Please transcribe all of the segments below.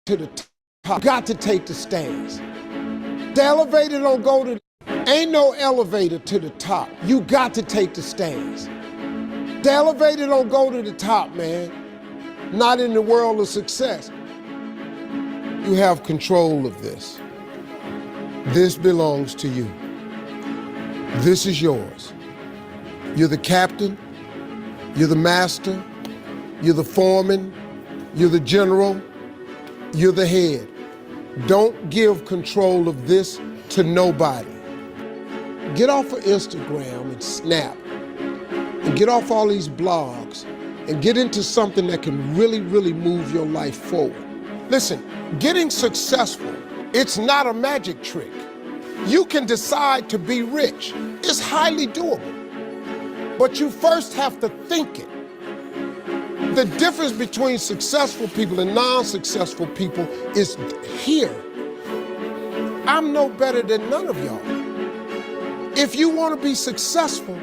to the top. Got to take the stairs. The elevator don't go to, ain't no elevator to the top. You got to take the stairs. The elevator don't go to the top, man. Not in the world of success. You have control of this. This belongs to you. This is yours. You're the captain, you're the master, you're the foreman, you're the general, you're the head. Don't give control of this to nobody. Get off of Instagram and Snap, and get off all these blogs, and get into something that can really, really move your life forward. Listen, getting successful, it's not a magic trick. You can decide to be rich. It's highly doable. But you first have to think it. The difference between successful people and non-successful people is here. I'm no better than none of y'all. If you want to be successful,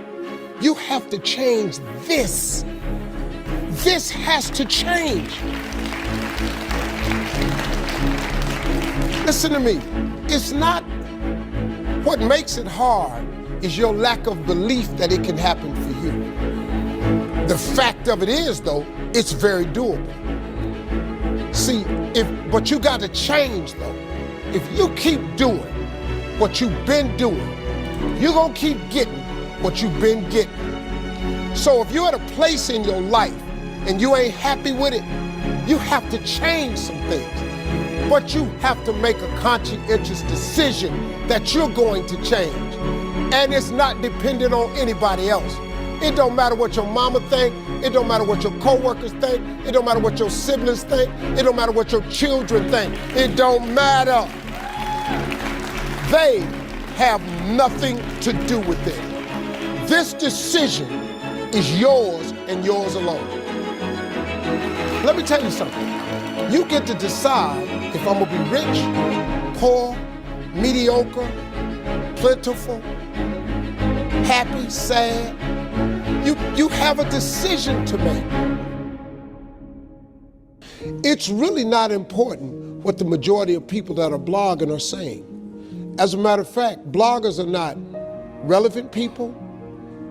you have to change this. This has to change. Listen to me. It's not, what makes it hard is your lack of belief that it can happen for you. The fact of it is, though, it's very doable. See, but you got to change, though. If you keep doing what you've been doing, you're going to keep getting what you've been getting. So if you're at a place in your life and you ain't happy with it, you have to change some things. But you have to make a conscientious decision that you're going to change. And it's not dependent on anybody else. It don't matter what your mama think. It don't matter what your coworkers think. It don't matter what your siblings think. It don't matter what your children think. It don't matter. They have nothing to do with it. This decision is yours and yours alone. Let me tell you something. You get to decide if I'm gonna be rich, poor, mediocre, plentiful, happy, sad. You have a decision to make. It's really not important what the majority of people that are blogging are saying. As a matter of fact, bloggers are not relevant people,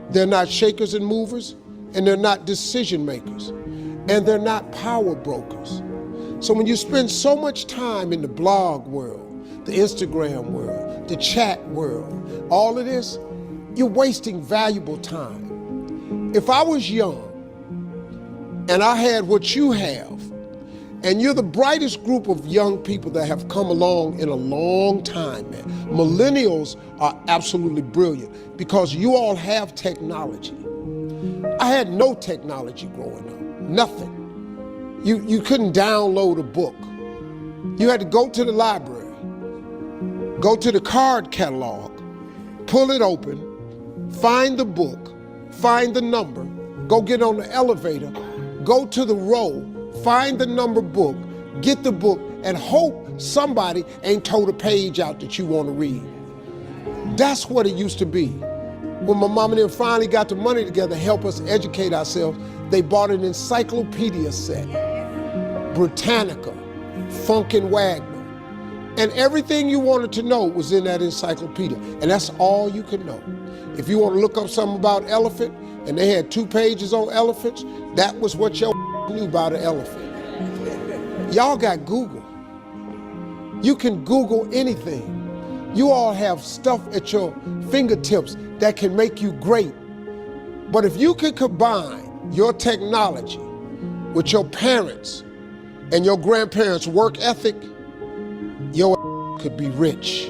they're not shakers and movers, and they're not decision makers, and they're not power brokers. So when you spend so much time in the blog world, the Instagram world, the chat world, all of this, you're wasting valuable time. If I was young and I had what you have, and you're the brightest group of young people that have come along in a long time, man. Millennials are absolutely brilliant because you all have technology. I had no technology growing up, nothing. You couldn't download a book. You had to go to the library, go to the card catalog, pull it open, find the book, find the number, go get on the elevator, go to the row, find the number book, get the book, and hope somebody ain't told a page out that you want to read. That's what it used to be. When my mom and them finally got the money together to help us educate ourselves, they bought an encyclopedia set, Britannica, Funkin' Wagner, and everything you wanted to know was in that encyclopedia, and that's all you could know. If you want to look up something about elephant, and they had 2 pages on elephants, that was what your knew about an elephant. Y'all got Google. You can Google anything. You all have stuff at your fingertips that can make you great. But if you can combine your technology with your parents and your grandparents' work ethic, your could be rich.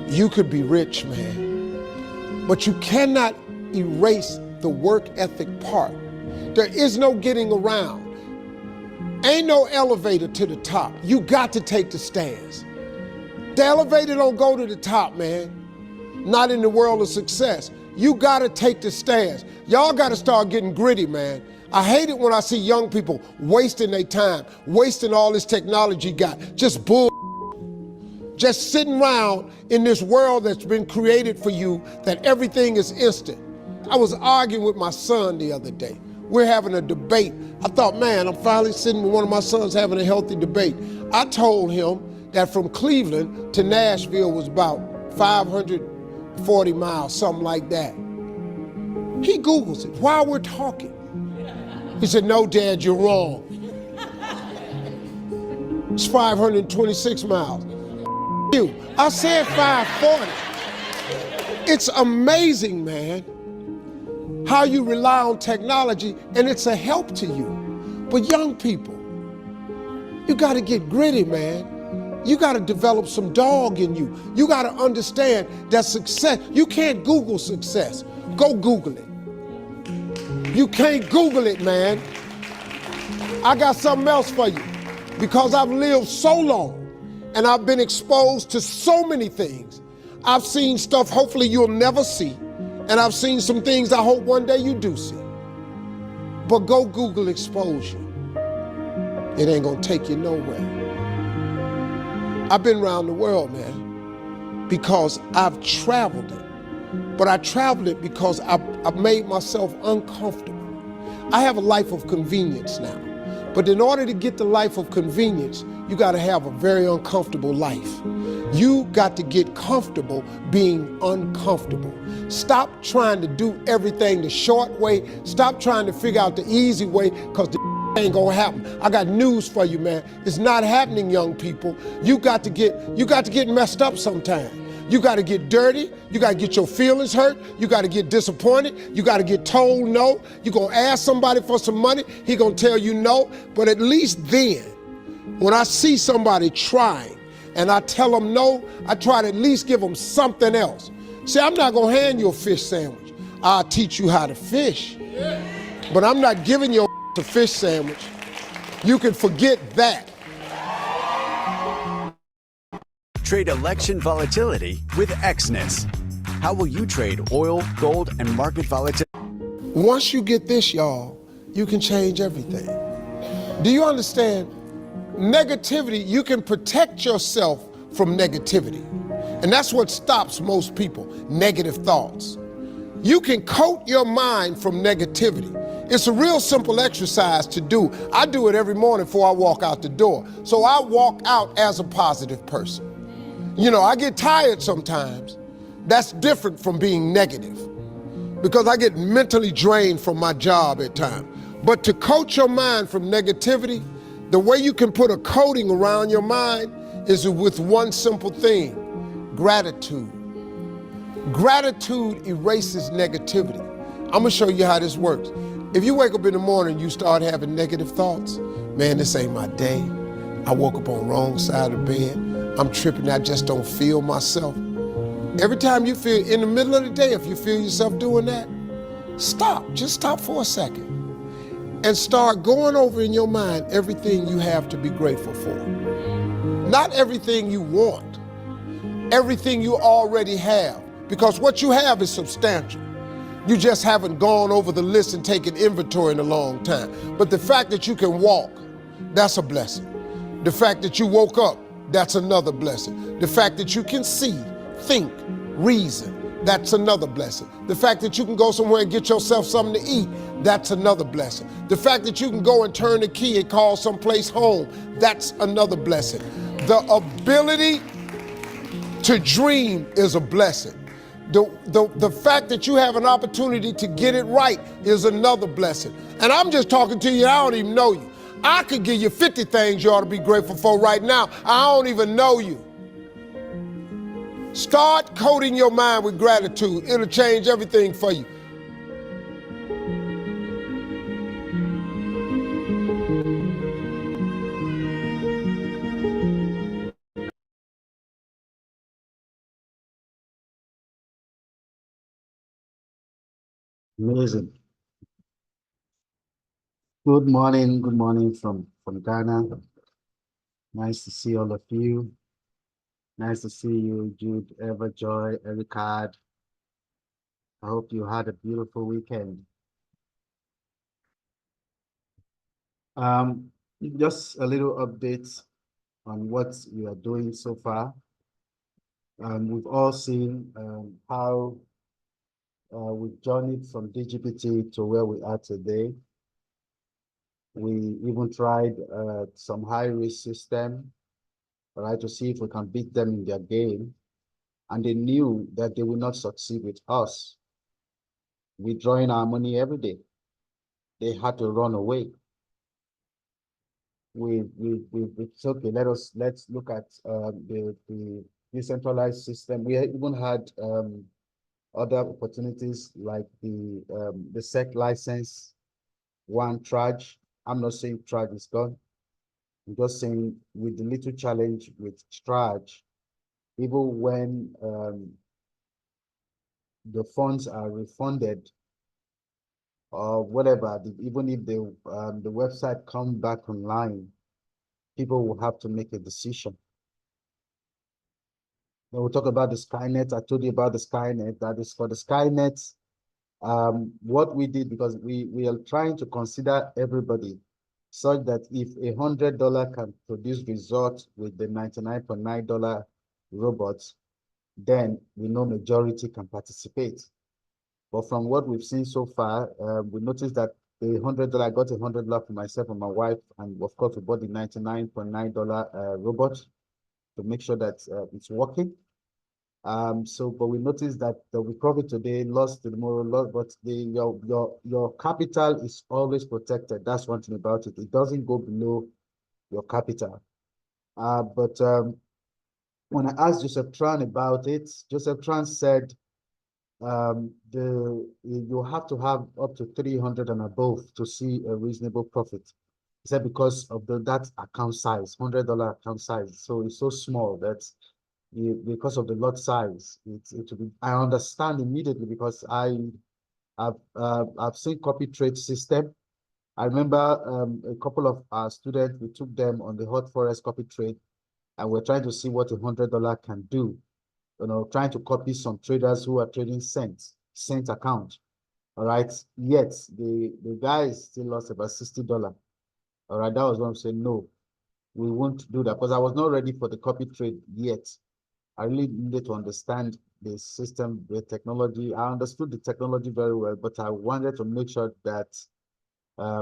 You could be rich, man. But you cannot erase the work ethic part. There is no getting around. Ain't no elevator to the top. You got to take the stairs. The elevator don't go to the top, man. Not in the world of success. You got to take the stairs. Y'all got to start getting gritty, man. I hate it when I see young people wasting their time, wasting all this technology got, just bull. Just sitting around in this world that's been created for you, that everything is instant. I was arguing with my son the other day. We're having a debate. I thought, man, I'm finally sitting with one of my sons having a healthy debate. I told him that from Cleveland to Nashville was about 540 miles, something like that. He Googles it while we're talking. He said, no, Dad, you're wrong. It's 526 miles. You. I said 540. It's amazing, man, how you rely on technology and it's a help to you. But young people, you gotta get gritty, man. You gotta develop some dog in you. You gotta understand that success, you can't Google success. Go Google it. You can't Google it, man. I got something else for you. Because I've lived so long and I've been exposed to so many things. I've seen stuff hopefully you'll never see. And I've seen some things I hope one day you do see. But go Google exposure. It ain't gonna take you nowhere. I've been around the world, man, because I've traveled it. But I traveled it because I've made myself uncomfortable. I have a life of convenience now. But in order to get the life of convenience, you gotta have a very uncomfortable life. You got to get comfortable being uncomfortable. Stop trying to do everything the short way. Stop trying to figure out the easy way, because the ain't gonna happen. I got news for you, man. It's not happening, young people. You got to get messed up sometime. You got to get dirty. You got to get your feelings hurt. You got to get disappointed. You got to get told no. You're going to ask somebody for some money. He going to tell you no. But at least then, when I see somebody trying and I tell them no, I try to at least give them something else. See, I'm not going to hand you a fish sandwich. I'll teach you how to fish. But I'm not giving you a fish sandwich. You can forget that. Trade election volatility with Exness. How will you trade oil, gold, and market volatility? Once you get this, y'all, you can change everything. Do you understand? Negativity, you can protect yourself from negativity. And that's what stops most people, negative thoughts. You can coat your mind from negativity. It's a real simple exercise to do. I do it every morning before I walk out the door. So I walk out as a positive person. You know, I get tired sometimes. That's different from being negative, because I get mentally drained from my job at times. But to coat your mind from negativity, the way you can put a coating around your mind is with one simple thing: gratitude. Gratitude erases negativity. I'm gonna show you how this works. If you wake up in the morning and you start having negative thoughts, man, this ain't my day. I woke up on the wrong side of the bed. I'm tripping, I just don't feel myself. Every time you feel, in the middle of the day, if you feel yourself doing that, stop, just stop for a second and start going over in your mind everything you have to be grateful for. Not everything you want, everything you already have, because what you have is substantial. You just haven't gone over the list and taken inventory in a long time. But the fact that you can walk, that's a blessing. The fact that you woke up, that's another blessing. The fact that you can see, think, reason, that's another blessing. The fact that you can go somewhere and get yourself something to eat, that's another blessing. The fact that you can go and turn the key and call someplace home, that's another blessing. The ability to dream is a blessing. The fact that you have an opportunity to get it right is another blessing. And I'm just talking to you, I don't even know you. I could give you 50 things you ought to be grateful for right now. I don't even know you. Start coating your mind with gratitude. It'll change everything for you. Amazing. Good morning from Ghana. Nice to see all of you. Nice to see you, Jude, Everjoy, Ericard. I hope you had a beautiful weekend. Just a little update on what we are doing so far. We've all seen how we've journeyed from DGPT to where we are today. We even tried some high-risk system, right, to see if we can beat them in their game. And they knew that they will not succeed with us withdrawing our money every day. They had to run away. It's okay. Let's look at the decentralized system. We even had other opportunities like the SEC license, one Traj. I'm not saying Traj is gone. I'm just saying with the little challenge with Traj, even when the funds are refunded or whatever, even if the website come back online, people will have to make a decision. Then we'll talk about the Skynet. I told you about the Skynet. That is for the Skynet. What we did, because we are trying to consider everybody, such that if $100 can produce results with the $99.9 robots, then we know majority can participate. But from what we've seen so far, we noticed that the $100, I got $100 for myself and my wife, and of course we bought the $99.9 robot to make sure that it's working. But we noticed that we profit today, lost tomorrow, lost, but your capital is always protected. That's one thing about it. It doesn't go below your capital. But when I asked Joseph Tran about it, Joseph Tran said you have to have up to 300 and above to see a reasonable profit. He said because of that account size, $100 account size, so it's so small that because of the lot size, it will be. I understand immediately because I've seen copy trade system. I remember a couple of our students, we took them on the hot FOREX copy trade, and we're trying to see what $100 can do. Trying to copy some traders who are trading cent account. All right. Yet the guys still lost about $60. All right. That was what I'm saying. No, we won't do that because I was not ready for the copy trade yet. I really needed to understand the system, the technology. I understood the technology very well, but I wanted to make sure that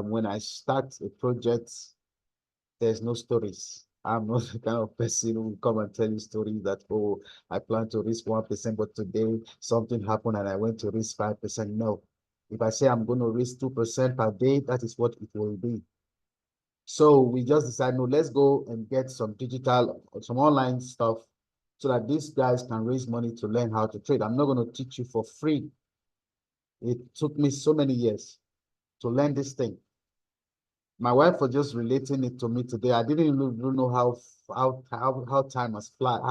when I start a project, there's no stories. I'm not the kind of person who will come and tell you stories that, oh, I plan to risk 1%, but today something happened and I went to risk 5%. No. If I say I'm going to risk 2% per day, that is what it will be. So we just decided, no, let's go and get some digital, some online stuff so that these guys can raise money to learn how to trade. I'm not going to teach you for free. It took me so many years to learn this thing. My wife was just relating it to me today. I didn't even know how time must fly,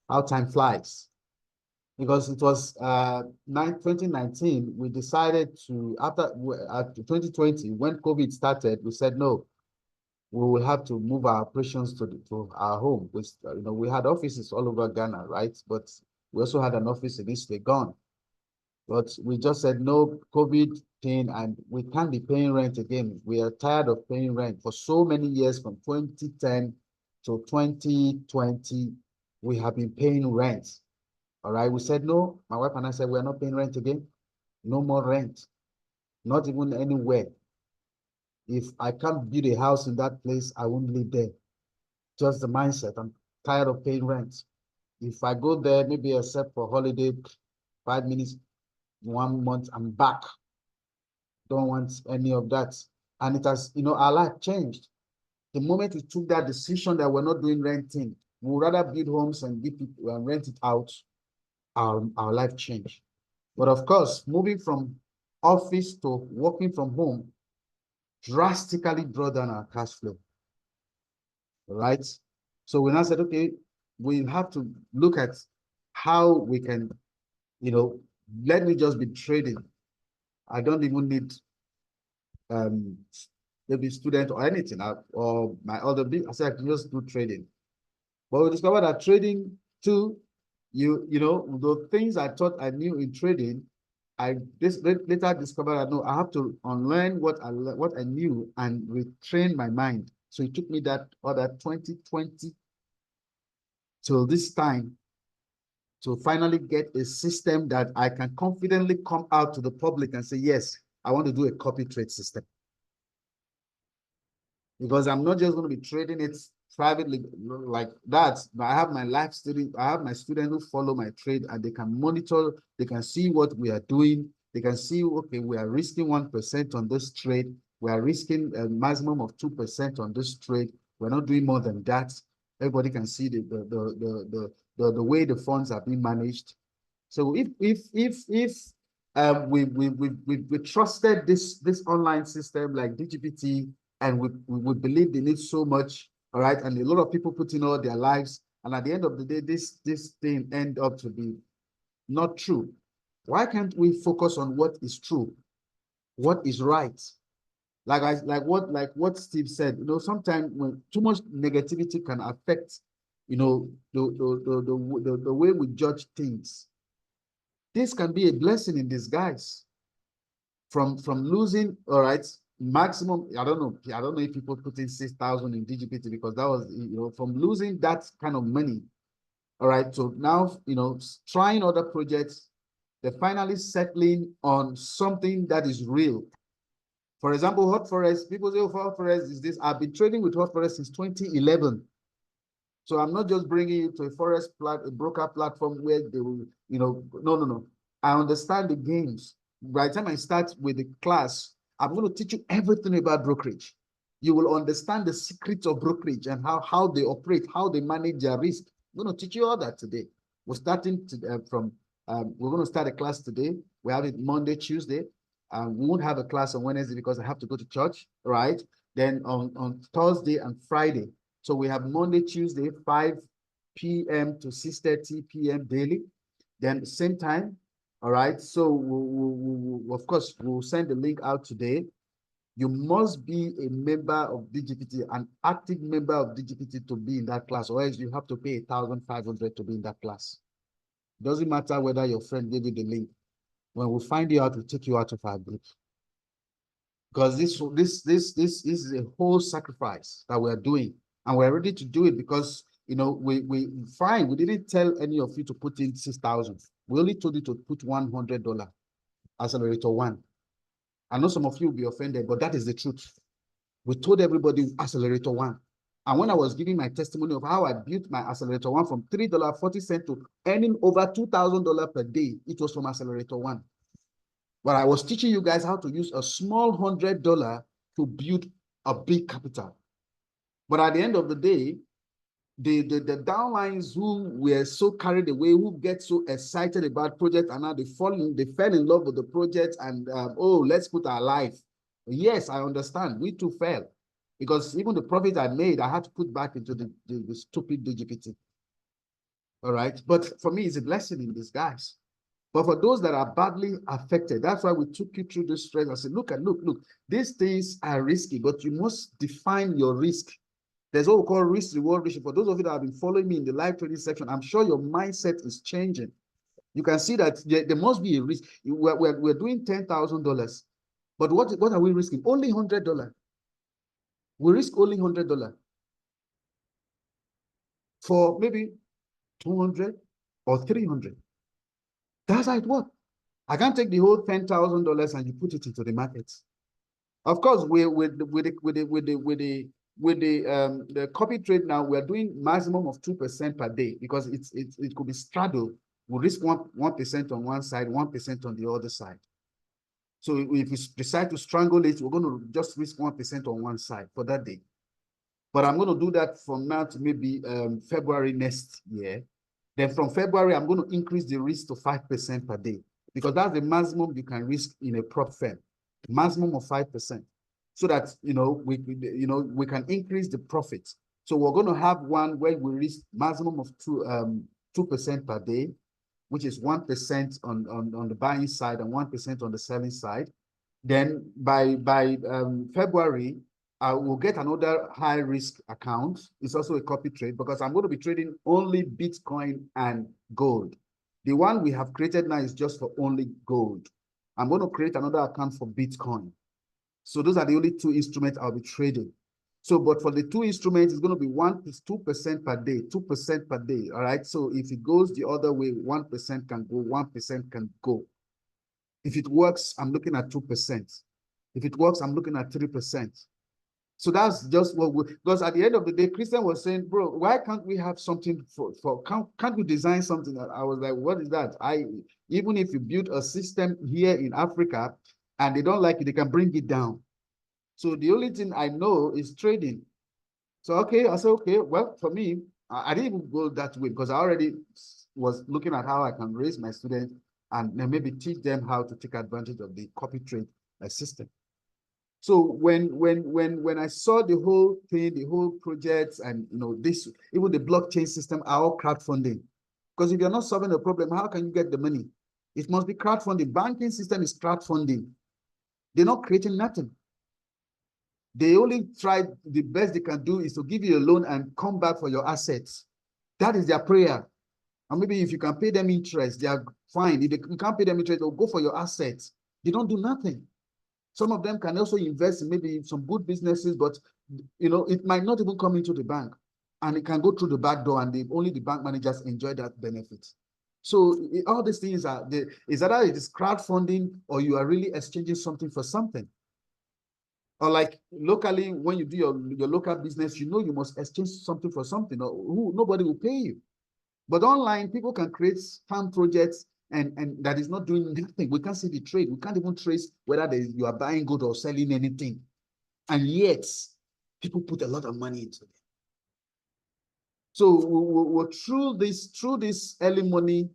how time flies, because it was 2019. We decided to after 2020 when COVID started. We said no, we will have to move our operations to our home. Which we had offices all over Ghana, right? But we also had an office in East Legon. But we just said no COVID thing, and we can't be paying rent again. We are tired of paying rent for so many years, from 2010 to 2020. We have been paying rent. All right. We said no. My wife and I said we're not paying rent again. No more rent. Not even anywhere. If I can't build a house in that place, I won't live there. Just the mindset. I'm tired of paying rent. If I go there, maybe except for holiday, 5 minutes, 1 month, I'm back. Don't want any of that. And it has, our life changed. The moment we took that decision that we're not doing renting, we would rather build homes and give people and rent it out, our life changed. But of course, moving from office to working from home drastically brought down our cash flow. Right? So we now said, okay, we have to look at how we can, let me just be trading. I don't even need maybe student or anything, or my other business. I said I can just do trading. But we discovered that trading too, the things I thought I knew in trading, I later discovered that no, I have to unlearn what I knew and retrain my mind. So it took me that other 2020 till this time to finally get a system that I can confidently come out to the public and say, yes, I want to do a copy trade system. because I'm not just going to be trading it privately like that. I have my live student, I have my students who follow my trade, and they can monitor, they can see what we are doing. They can see, okay, we are risking 1% on this trade. We are risking a maximum of 2% on this trade. We're not doing more than that. Everybody can see the way the funds are being managed. So if we trusted this online system like DGPT, and we believed in it so much, all right, and a lot of people put in all their lives, and at the end of the day, this thing end up to be not true. Why can't we focus on what is true, what is right? Like what Steve said, sometimes when too much negativity can affect, the way we judge things. This can be a blessing in disguise. From losing, all right, maximum, I don't know if people put in 6,000 in DGPT, because that was, from losing that kind of money, all right, so now, trying other projects, they're finally settling on something that is real. For example, Hot Forex, people say, oh, Hot Forex is this. I've been trading with Hot Forex since 2011. So I'm not just bringing you to a broker platform where they will, no. I understand the games. By the time I start with the class, I'm going to teach you everything about brokerage. You will understand the secrets of brokerage and how they operate, how they manage their risk. I'm going to teach you all that today. We're starting we're going to start a class today. We have it Monday, Tuesday. We won't have a class on Wednesday because I have to go to church, right? Then on Thursday and Friday. So we have Monday, Tuesday, 5 p.m. to 6:30 p.m. daily. Then same time, all right? So of course, we'll send the link out today. You must be a member of DGPT, an active member of DGPT to be in that class, or else you have to pay 1,500 to be in that class. Doesn't matter whether your friend gave you the link. When we find you out, we'll take you out of our group. Because this is a whole sacrifice that we're doing, and we're ready to do it because we didn't tell any of you to put in 6,000. We only told you to put $100 accelerator one. I know some of you will be offended, but that is the truth. We told everybody accelerator one. And when I was giving my testimony of how I built my accelerator one from $3.40 to earning over $2,000 per day, it was from accelerator one. But I was teaching you guys how to use a small $100 to build a big capital. But at the end of the day, the downlines who were so carried away, who get so excited about project, and now they fell in love with the project, and let's put our life. Yes, I understand. We too fell, because even the profit I made, I had to put back into the stupid DGPT. All right, but for me, it's a blessing in disguise. But for those that are badly affected, that's why we took you through this stress. I said, look, these things are risky, but you must define your risk. There's what we call risk-reward ratio. For those of you that have been following me in the live trading section, I'm sure your mindset is changing. You can see that there must be a risk. We're doing $10,000, but what are we risking? Only $100. We risk only $100 for maybe 200 or 300. That's how it works. I can't take the whole $10,000 and you put it into the market. Of course, with the copy trade now, we're doing maximum of 2% per day, because it could be straddled. We risk 1% on one side, 1% on the other side. So if we decide to strangle it, we're going to just risk 1% on one side for that day. But I'm going to do that from now to maybe February next year. Then from February, I'm going to increase the risk to 5% per day, because that's the maximum you can risk in a prop firm, maximum of 5%, so that we can increase the profit. So we're going to have one where we risk maximum of 2% per day, which is 1% on the buying side and 1% on the selling side. Then by February, we'll get another high risk account. It's also a copy trade, because I'm going to be trading only Bitcoin and gold. The one we have created now is just for only gold. I'm going to create another account for Bitcoin. So those are the only two instruments I'll be trading. So, but for the two instruments, it's going to be 2% per day, 2% per day. All right. So if it goes the other way, 1% can go, 1% can go. If it works, I'm looking at 2%. If it works, I'm looking at 3%. So that's just what we, because at the end of the day, Christian was saying, bro, why can't we have something can't we design something? I was like, what is that? Even if you build a system here in Africa and they don't like it, they can bring it down. So the only thing I know is trading. So, okay, I said, okay, well, for me, I didn't even go that way because I already was looking at how I can raise my students and then maybe teach them how to take advantage of the copy trade system. So when I saw the whole thing, the whole project, and this, even the blockchain system are all crowdfunding. Because if you're not solving a problem, how can you get the money? It must be crowdfunding. Banking system is crowdfunding. They're not creating nothing. They only try, the best they can do is to give you a loan and come back for your assets. That is their prayer. And maybe if you can pay them interest, they are fine. If you can't pay them interest, they'll go for your assets. They don't do nothing. Some of them can also invest in maybe some good businesses, but it might not even come into the bank, and it can go through the back door, and only the bank managers enjoy that benefit. So all these things is either it is crowdfunding or you are really exchanging something for something. Or like locally, when you do your local business, you must exchange something for something, or nobody will pay you. But online, people can create farm projects and that is not doing nothing. We can't see the trade. We can't even trace whether you are buying good or selling anything. And yet, people put a lot of money into it. So we're through this early morning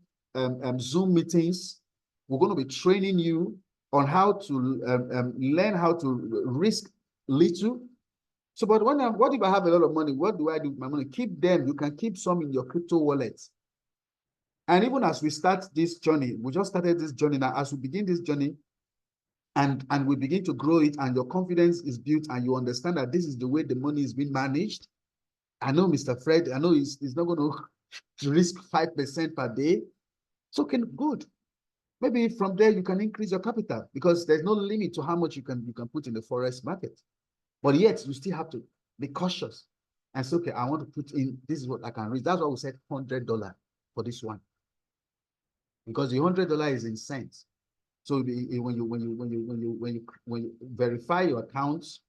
Zoom meetings, we're going to be training you on how to learn how to risk little. So, but what if I have a lot of money? What do I do with my money? Keep them. You can keep some in your crypto wallet. And even as we start this journey, we just started this journey now. As we begin this journey, and we begin to grow it, and your confidence is built, and you understand that this is the way the money is being managed. I know Mr. Fred, I know he's not going to risk 5% per day. So good. Maybe from there you can increase your capital because there's no limit to how much you can put in the forex market. But yet you still have to be cautious and say, okay, I want to put in, this is what I can risk. That's why we said $100 for this one. Because the $100 is in cents. So when you verify your accounts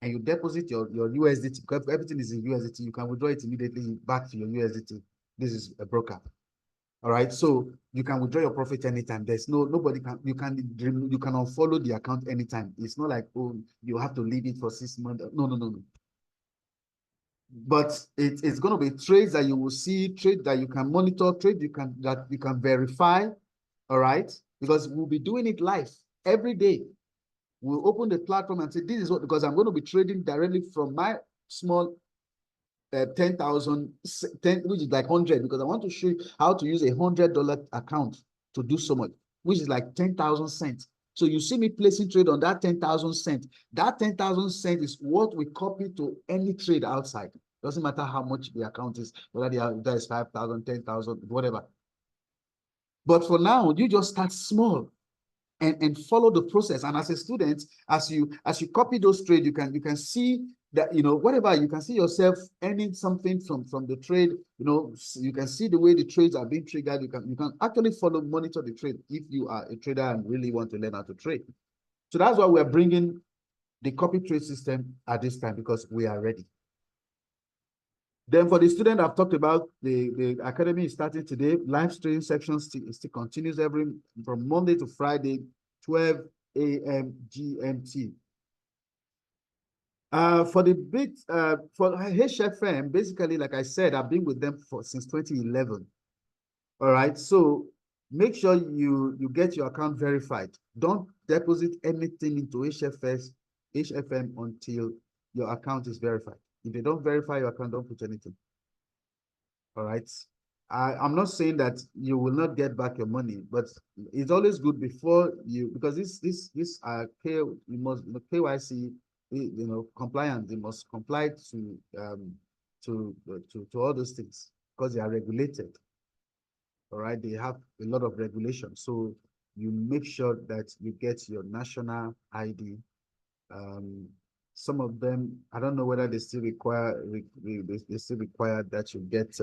and you deposit your USDT, because everything is in USDT, you can withdraw it immediately back to your USDT. This is a broker. All right, so you can withdraw your profit anytime. There's nobody can you can unfollow the account anytime. It's not like, oh, you have to leave it for 6 months. No. But it's going to be trades that you will see, trade that you can monitor, trade that you can verify. All right, because we'll be doing it live every day. We'll open the platform and say, this is what, because I'm going to be trading directly from my small 10,000, which is like 100, because I want to show you how to use $100 account to do so much, which is like 10,000 cents. So you see me placing trade on that 10,000 cents. That 10,000 cents is what we copy to any trade outside. Doesn't matter how much the account is, whether there is 5,000, 10,000, whatever. But for now, you just start small and follow the process. And as a student, as you copy those trades, you can see that, whatever, you can see yourself earning something from the trade. You can see the way the trades are being triggered. You can actually monitor the trade if you are a trader and really want to learn how to trade. So that's why we're bringing the copy trade system at this time, because we are ready. Then for the student, I've talked about the academy is starting today. Live stream section still continues from Monday to Friday, 12 a.m. GMT. For the for HFM, basically, like I said, I've been with them since 2011. All right, so make sure you get your account verified. Don't deposit anything into HFM until your account is verified. If they don't verify your account, don't put anything. All right. I'm not saying that you will not get back your money, but it's always good before you, because this you must KYC, compliance. They must comply to all those things because they are regulated. All right, they have a lot of regulations. So you make sure that you get your national ID. Some of them, I don't know whether they still require that you get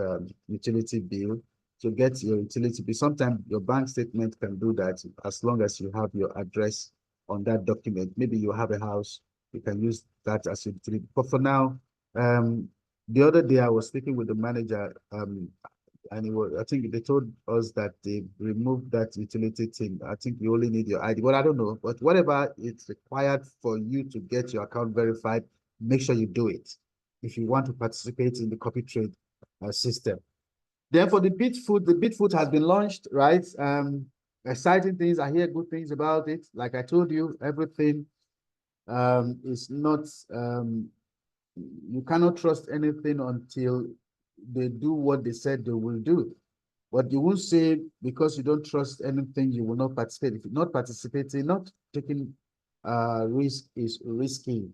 utility bill to get your utility bill. Sometimes your bank statement can do that as long as you have your address on that document. Maybe you have a house you can use that as a utility. But for now, the other day I was speaking with the manager, and I think they told us that they removed that utility thing. I think you only need your ID, but I don't know. But whatever it's required for you to get your account verified, make sure you do it if you want to participate in the copy trade system. Then for the Bitfoot has been launched, right? Exciting things. I hear good things about it. Like I told you, everything is not you cannot trust anything until they do what they said they will do. But you won't say because you don't trust anything, you will not participate. If you're not participating, not taking risk is risky.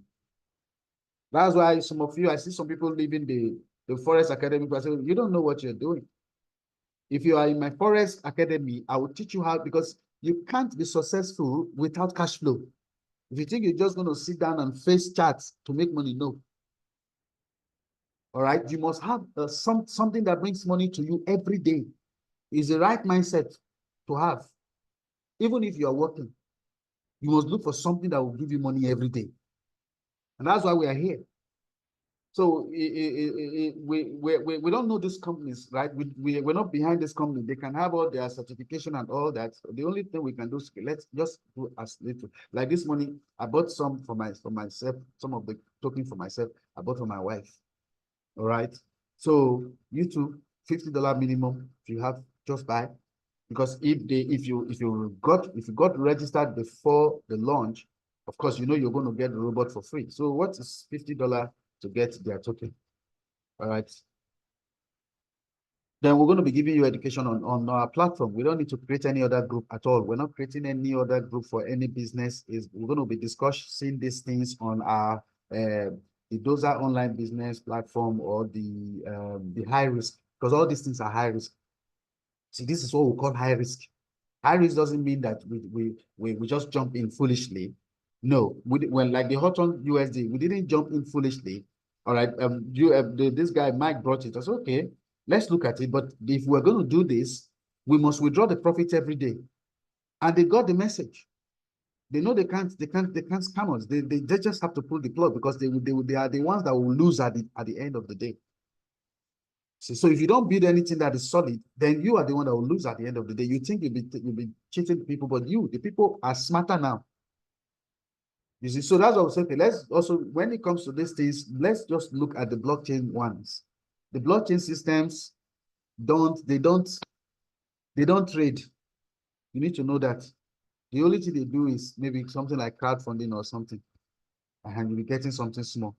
That's why some of you, I see some people leaving the Forex Academy, but I say, you don't know what you're doing. If you are in my Forex Academy, I will teach you how, because you can't be successful without cash flow. If you think you're just going to sit down and face charts to make money, no. All right, you must have something that brings money to you every day. Is the right mindset to have. Even if you are working, you must look for something that will give you money every day. And that's why we are here. So we don't know these companies, right? We're not behind this company. They can have all their certification and all that. So the only thing we can do is let's just do as little. Like this money, I bought some for myself, some of the token for myself. I bought for my wife. All right. So you too, $50 minimum. If you have, just buy. Because if you got registered before the launch, of course, you know you're going to get the robot for free. So what is $50 to get their token? All right. Then we're going to be giving you education on our platform. We don't need to create any other group at all. We're not creating any other group for any business. We're going to be discussing these things on our the Doza online business platform or the high risk, because all these things are high risk. See, this is what we call high risk. High risk doesn't mean that we just jump in foolishly. No, when like the hot on USD, we didn't jump in foolishly. All right, this guy Mike brought it. I said, okay, let's look at it. But if we're going to do this, we must withdraw the profit every day. And they got the message. They know they can't scam us. They just have to pull the plug because they are the ones that will lose at the end of the day. So if you don't build anything that is solid, then you are the one that will lose at the end of the day. You think you'll be cheating people, but the people are smarter now. You see, so that's what I was saying. Okay, let's also, when it comes to these things, let's just look at the blockchain ones. The blockchain systems don't trade. You need to know that. The only thing they do is maybe something like crowdfunding or something, and you'll be getting something small.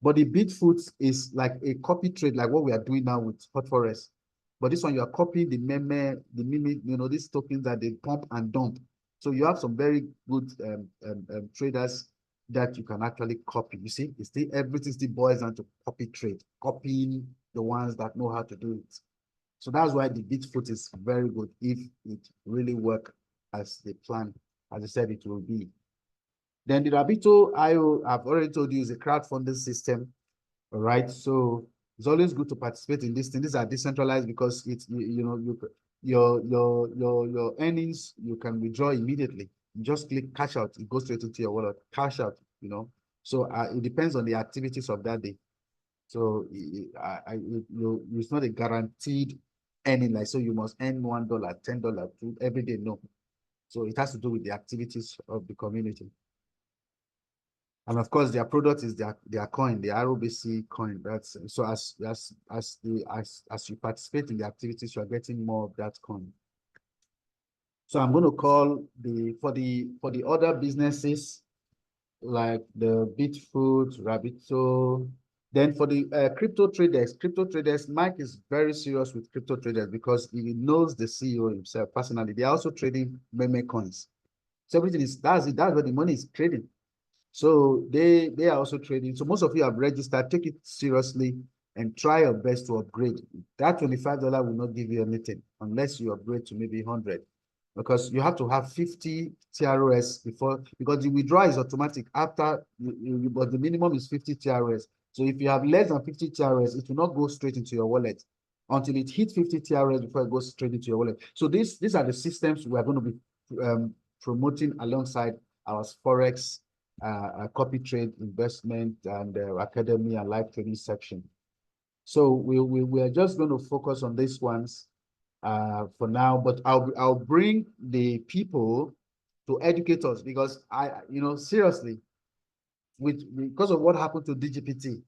But the Bitfoot is like a copy trade, like what we are doing now with Hot Forest. But this one, you are copying the meme, these tokens that they pump and dump. So you have some very good traders that you can actually copy. You see, it's still everything still boils down to copy trade, copying the ones that know how to do it. So that's why the Bitfoot is very good if it really works as they plan, as I said it will be. Then the Rabito IO, I've already told you, is a crowdfunding system. All right. So it's always good to participate in this thing. These are decentralized because it's your earnings you can withdraw immediately. You just click cash out, it goes straight into your wallet. Cash out, So it depends on the activities of that day. So it's not a guaranteed earning, like so you must earn $1, $10 every day. No. So it has to do with the activities of the community. And of course, their product is their coin, the ROBC coin. That's so as you participate in the activities, you are getting more of that coin. So I'm going to call for the other businesses like the Bitfoot, Rabito. Then for the crypto traders, Mike is very serious with crypto traders because he knows the CEO himself personally. They are also trading meme coins. So everything is that's where the money is trading. So they are also trading. So most of you have registered. Take it seriously and try your best to upgrade. That $25 will not give you anything unless you upgrade to maybe 100, because you have to have 50 TRS because the withdrawal is automatic after but the minimum is 50 TRS. So if you have less than 50 TRS, it will not go straight into your wallet until it hits 50 TRS before it goes straight into your wallet. So these are the systems we are going to be promoting alongside our Forex copy trade, investment, and academy and live trading section. So we are just going to focus on these ones for now, but I'll bring the people to educate us, because seriously, because of what happened to DGPT,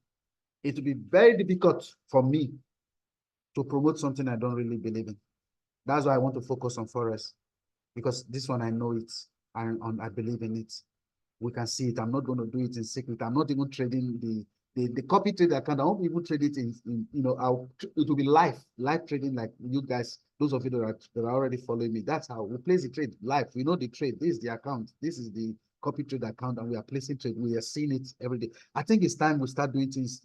it will be very difficult for me to promote something I don't really believe in. That's why I want to focus on FOREX, because this one I know it and I believe in it. We can see it. I'm not going to do it in secret. I'm not even trading the copy trade account. I won't even trade it in it will be live trading, like you guys, those of you that are already following me. That's how we place the trade live. We know the trade. This is the account. This is the copy trade account, and we are placing trade. We are seeing it every day. I think it's time we start doing things.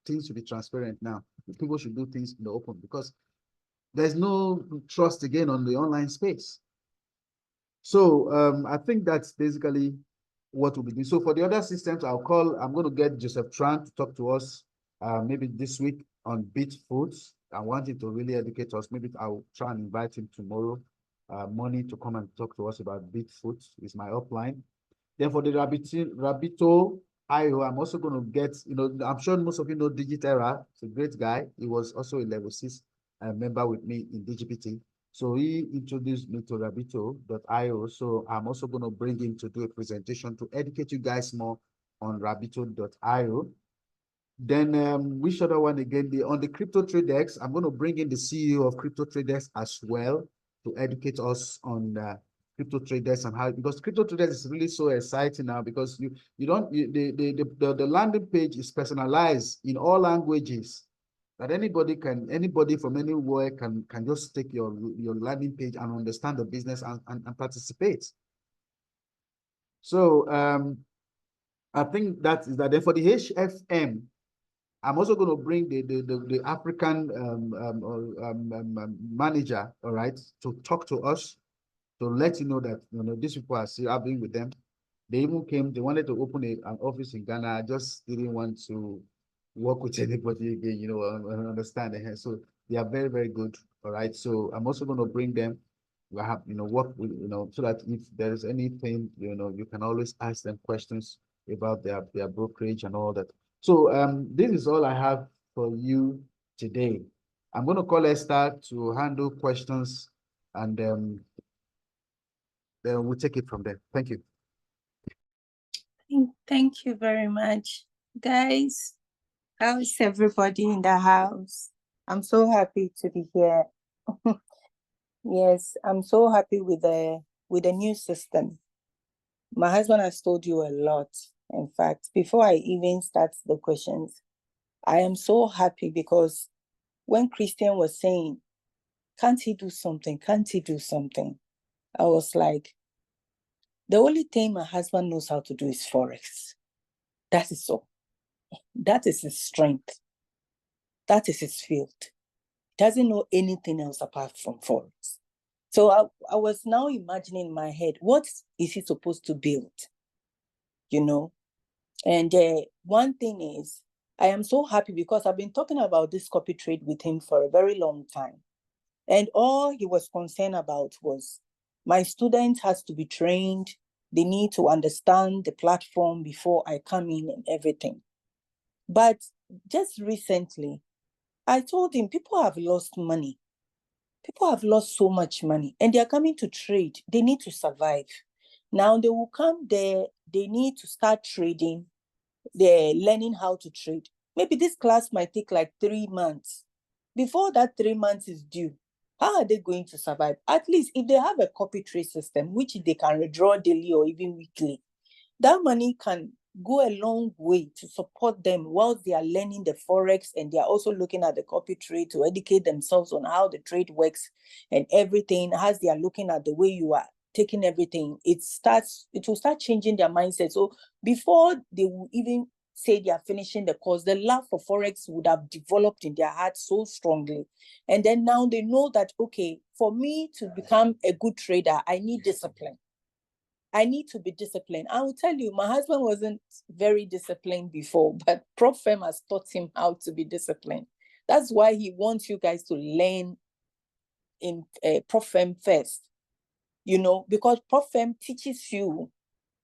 Things should be transparent now. People should do things in the open, because there's no trust again on the online space. So I think that's basically what we'll be doing. So for the other systems, I'm going to get Joseph Tran to talk to us maybe this week on Bit Foods. I want him to really educate us. Maybe I'll try and invite him tomorrow morning to come and talk to us about Bit Foods. Is my upline. Then for the Rabito IO, I'm also going to get, I'm sure most of you know Digitera. It's a great guy. He was also a level 6 member with me in DGPT. So he introduced me to Rabito.io. So I'm also going to bring him to do a presentation to educate you guys more on Rabito.io. Then which other one again? On the Crypto TradeX, I'm going to bring in the CEO of Crypto TradeX as well to educate us on Crypto TradeX and how, because Crypto TradeX is really so exciting now, because the landing page is personalized in all languages, that anybody from anywhere can just take your landing page and understand the business and participate. So I think that is that. Then for the HFM, I'm also going to bring the African manager, all right, to talk to us, to let you know that these people are still. I've been with them. They even came. They wanted to open an office in Ghana. I just didn't want to work with anybody again. I understand. So they are very, very good. All right. So I'm also going to bring them. We have work with so that if there is anything you can always ask them questions about their brokerage and all that. So this is all I have for you today. I'm going to call Esther to handle questions, and then we'll take it from there. Thank you. Thank you very much, guys. How's everybody in the house? I'm so happy to be here. Yes, I'm so happy with the new system. My husband has told you a lot. In fact, before I even start the questions, I am so happy because when Christian was saying, can't he do something? Can't he do something? I was like, the only thing my husband knows how to do is Forex. That is all. That is his strength. That is his field. He doesn't know anything else apart from Forex. So I was now imagining in my head, what is he supposed to build? And one thing is, I am so happy because I've been talking about this copy trade with him for a very long time. And all he was concerned about was, my student has to be trained. They need to understand the platform before I come in and everything. But just recently, I told him people have lost money. People have lost so much money and they are coming to trade. They need to survive. Now they will come there. They need to start trading. They're learning how to trade. Maybe this class might take like 3 months. Before that 3 months is due, how are they going to survive? At least if they have a copy trade system, which they can withdraw daily or even weekly, that money can go a long way to support them while they are learning the Forex, and they are also looking at the copy trade to educate themselves on how the trade works and everything. As they are looking at the way you are taking everything, it will start changing their mindset. So before they will even say they are finishing the course, the love for Forex would have developed in their heart so strongly. And then now they know that, okay, for me to become a good trader, I need discipline. I need to be disciplined. I will tell you, my husband wasn't very disciplined before, but Prof. Fem has taught him how to be disciplined. That's why he wants you guys to learn in Prof. Fem first, because Prof. Fem teaches you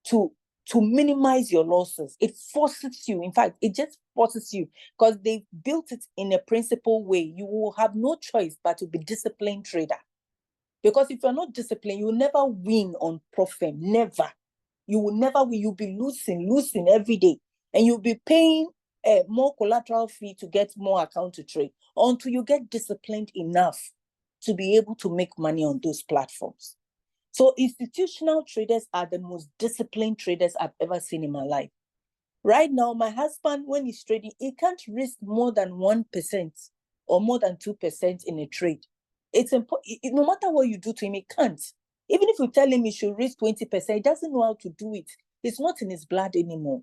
to to minimize your losses. It forces you. In fact, it just forces you because they built it in a principled way. You will have no choice but to be disciplined trader. Because if you're not disciplined, you will never win on profit. Never. You will never win. You'll be losing every day. And you'll be paying more collateral fee to get more account to trade until you get disciplined enough to be able to make money on those platforms. So institutional traders are the most disciplined traders I've ever seen in my life. Right now, my husband, when he's trading, he can't risk more than 1% or more than 2% in a trade. It's important. No matter what you do to him, he can't. Even if you tell him he should risk 20%, he doesn't know how to do it. It's not in his blood anymore,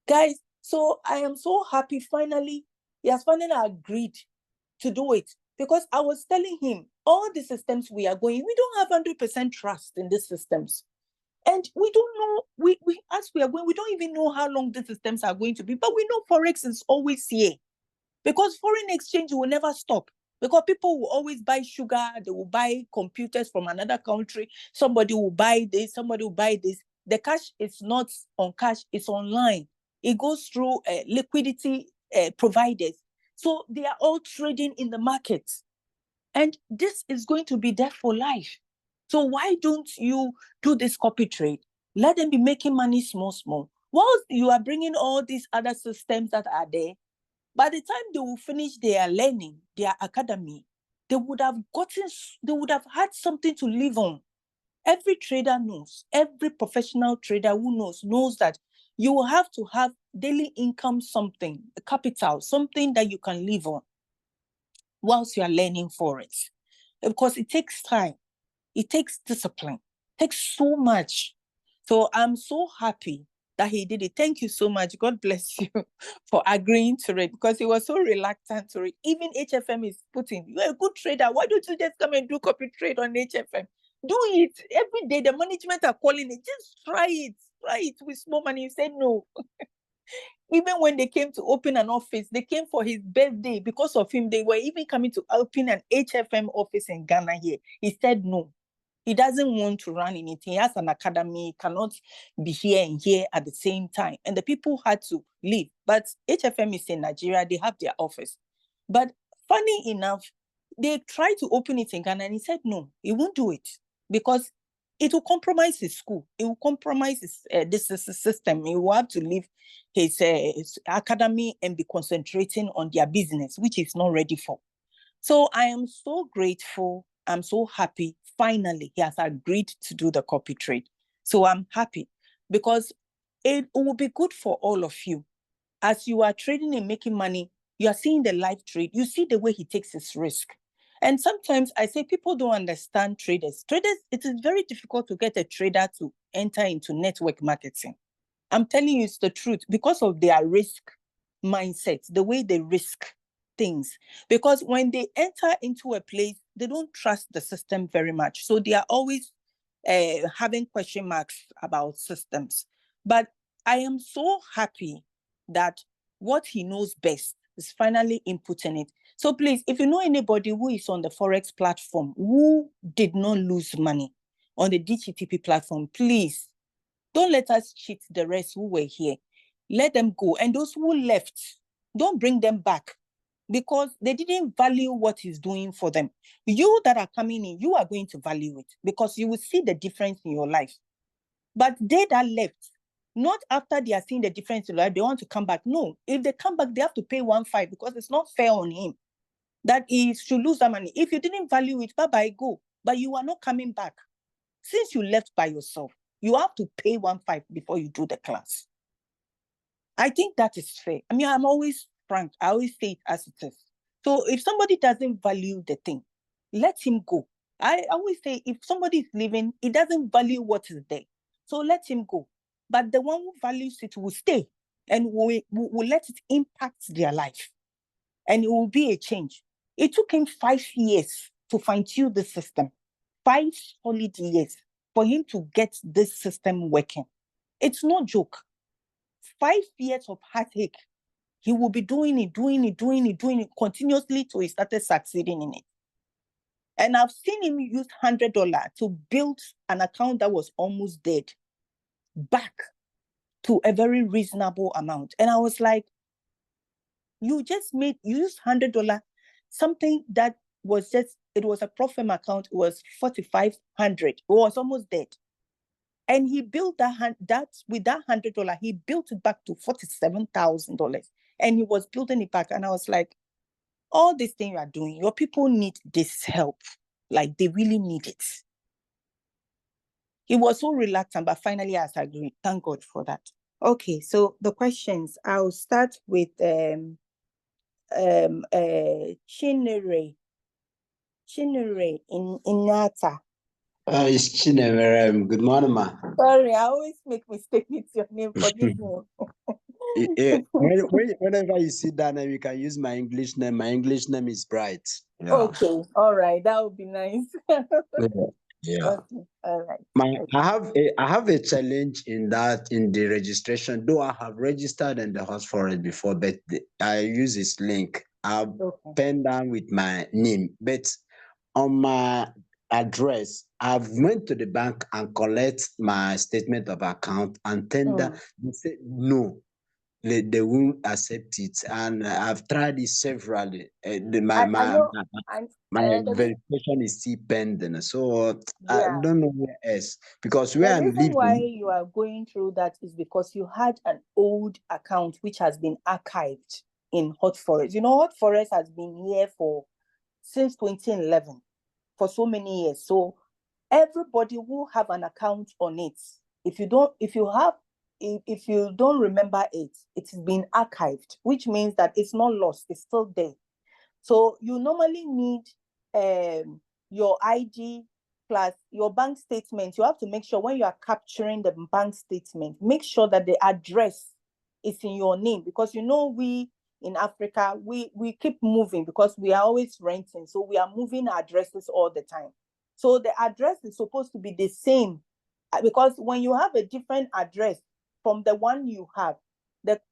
Guys, so I am so happy finally, he has finally agreed to do it. Because I was telling him, all the systems we are going, we don't have 100% trust in these systems. And we don't know, we as we are going, we don't even know how long the systems are going to be. But we know Forex is always here. Because foreign exchange will never stop. Because people will always buy sugar, they will buy computers from another country. Somebody will buy this, somebody will buy this. The cash is not on cash, it's online. It goes through liquidity providers. So they are all trading in the market. And this is going to be there for life. So why don't you do this copy trade? Let them be making money small. Whilst you are bringing all these other systems that are there, by the time they will finish their learning, their academy, they would have had something to live on. Every trader knows, every professional trader who knows that you will have to have daily income, something, a capital, something that you can live on whilst you are learning Forex. Because it takes time, it takes discipline, it takes so much. So I'm so happy that he did it. Thank you so much. God bless you for agreeing to it, because he was so reluctant to it. Even HFM is putting, you're a good trader. Why don't you just come and do copy trade on HFM? Do it every day. The management are calling it. Just try it with small money. You say no. Even when they came to open an office, they came for his birthday. Because of him, they were even coming to open an HFM office in Ghana here. He said no. He doesn't want to run anything. He has an academy, he cannot be here and here at the same time. And the people had to leave. But HFM is in Nigeria, they have their office. But funny enough, they tried to open it in Ghana and he said no, he won't do it because it will compromise his school. It will compromise this system. He will have to leave his academy and be concentrating on their business, which he's not ready for. So I am so grateful. I'm so happy. Finally, he has agreed to do the copy trade. So I'm happy because it will be good for all of you. As you are trading and making money, you are seeing the live trade. You see the way he takes his risk. And sometimes I say people don't understand traders. Traders, it is very difficult to get a trader to enter into network marketing. I'm telling you, it's the truth because of their risk mindset, the way they risk things. Because when they enter into a place, they don't trust the system very much. So they are always having question marks about systems. But I am so happy that what he knows best is finally inputting it. So please, if you know anybody who is on the Forex platform who did not lose money on the DTTP platform, please don't let us cheat the rest who were here. Let them go. And those who left, don't bring them back because they didn't value what he's doing for them. You that are coming in, you are going to value it because you will see the difference in your life. But they that left, not after they are seeing the difference in life, they want to come back. No, if they come back, they have to pay 1.5 because it's not fair on him that he should lose that money. If you didn't value it, bye-bye, go. But you are not coming back. Since you left by yourself, you have to pay 1.5 before you do the class. I think that is fair. I mean, I'm always frank. I always say it as it is. So if somebody doesn't value the thing, let him go. I always say if somebody is leaving, he doesn't value what is there. So let him go. But the one who values it will stay and will let it impact their life. And it will be a change. It took him 5 years to fine-tune the system. 5 solid years for him to get this system working. It's no joke. 5 years of heartache. He will be doing it continuously till he started succeeding in it. And I've seen him use $100 to build an account that was almost dead. back to a very reasonable amount. And I was like, you used $100, something that was it was a profit account, it was 4,500. It was almost dead. And he built with that $100, he built it back to $47,000. And he was building it back. And I was like, all this thing you are doing, your people need this help. Like, they really need it. He was so reluctant, but finally I agreed. Thank God for that. Okay, so the questions, I'll start with Chinere in Inata. It's Chinemerem. Good morning, ma. Sorry, I always make mistake with your name. Forgive me. Whenever you sit down, you can use my English name. My English name is Bright. Yeah. Okay, all right, that would be nice. Yeah. Okay, all right. I have a challenge in the registration. Though I have registered in the host for it before, but I use this link. I've penned down with my name, but on my address, I've went to the bank and collect my statement of account and tender. They said no, they won't accept it, and I've tried it severally. My verification is still pending, so I don't know where else, because where I'm The reason why living. you are going through that is because you had an old account which has been archived in Hot FOREX. You know, Hot FOREX has been here since 2011 for so many years. So everybody will have an account on it. If you don't remember it, it's been archived, which means that it's not lost, it's still there. So you normally need your ID plus your bank statement. You have to make sure when you are capturing the bank statement, make sure that the address is in your name, because we in Africa, we keep moving because we are always renting. So we are moving addresses all the time. So the address is supposed to be the same, because when you have a different address from the one you have,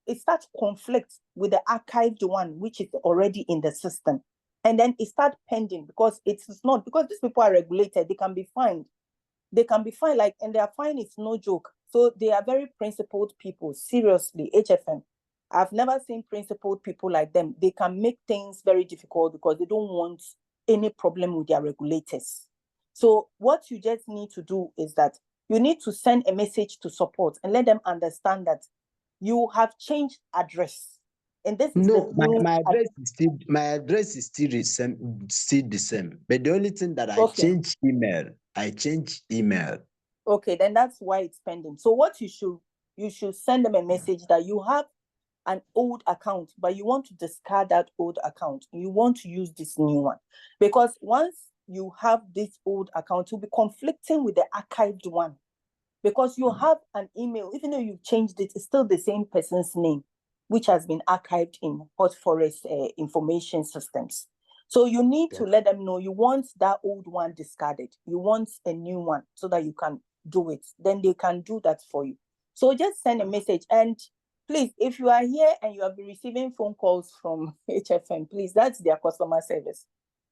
it starts conflict with the archived one, which is already in the system. And then it starts pending because it's not, because these people are regulated, they can be fined. They can be fined, and their fine is no joke. So they are very principled people, seriously, HFM. I've never seen principled people like them. They can make things very difficult because they don't want any problem with their regulators. So what you just need to do is that you need to send a message to support and let them understand that you have changed address. And this is my address is still the same. But the only thing that I changed email. Okay, then that's why it's pending. So what you should send them a message that you have an old account, but you want to discard that old account. You want to use this new one. Because once you have this old account, you'll be conflicting with the archived one. Because you have an email, even though you've changed it, it's still the same person's name, which has been archived in Hot FOREX information systems. So you need to let them know you want that old one discarded. You want a new one so that you can do it. Then they can do that for you. So just send a message. And please, if you are here and you have been receiving phone calls from HFM, please, that's their customer service.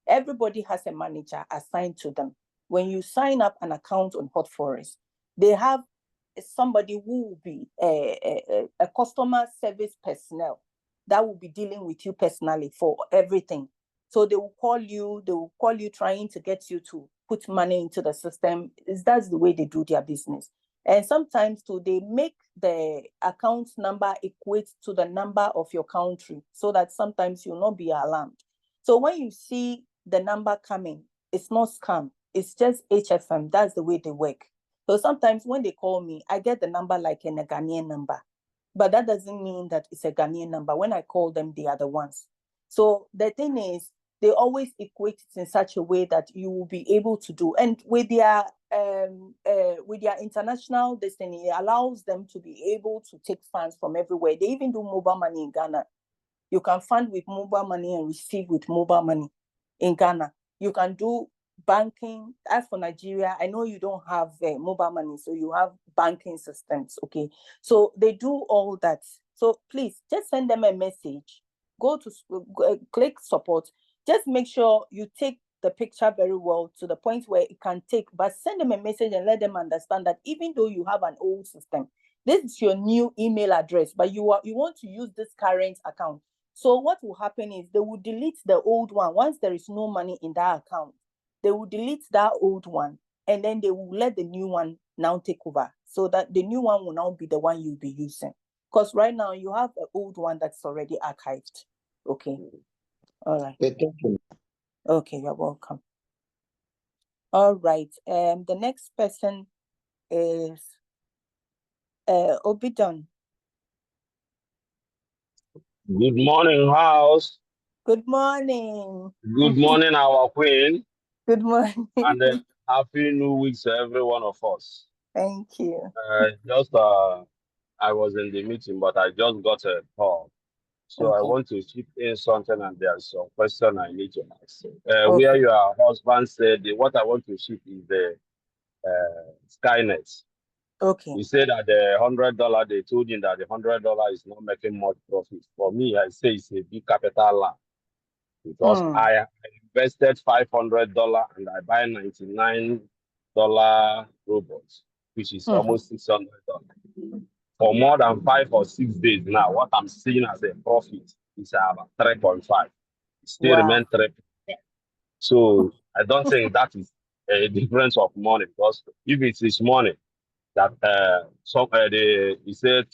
Everybody has a manager assigned to them. When you sign up an account on Hot FOREX, they have somebody who will be a customer service personnel that will be dealing with you personally for everything. So they will call you trying to get you to put money into the system. That's the way they do their business. And sometimes too, they make the account number equate to the number of your country, so that sometimes you'll not be alarmed. So when you see the number coming, it's not scam, it's just HFM. That's the way they work. So sometimes when they call me, I get the number like in a Ghanaian number, but that doesn't mean that it's a Ghanaian number. When I call them, they are the ones. So the thing is, they always equate it in such a way that you will be able to do. And with their international destiny, it allows them to be able to take funds from everywhere. They even do mobile money in Ghana. You can fund with mobile money and receive with mobile money in Ghana. You can do banking. As for Nigeria, I know you don't have mobile money, so you have banking systems, okay? So they do all that. So please, just send them a message. Go to click support. Just make sure you take the picture very well to the point where it can take, but send them a message and let them understand that even though you have an old system, this is your new email address, but you want to use this current account. So what will happen is they will delete the old one. Once there is no money in that account, they will delete that old one, and then they will let the new one now take over, so that the new one will now be the one you'll be using. Because right now you have an old one that's already archived. Okay. All right. Okay, thank you. Okay, you're welcome. All right. The next person is Obidon. Good morning, house. Good morning. Good morning, our queen. Good morning. And happy new week to every one of us. Thank you. I was in the meeting, but I just got a call. So I Okay. want to chip in something, and there's some question I need to ask. Okay. Where your husband said, what I want to ship is the Skynet. Okay. He said that the $100, they told him that the $100 is not making much profit. For me, I say it's a big capital lag. Because I invested $500 and I buy $99 robots, which is almost $600. For more than 5 or 6 days now, what I'm seeing as a profit is about 3.5. It still remains 3. So I don't think that is a difference of money, because if it is money that he said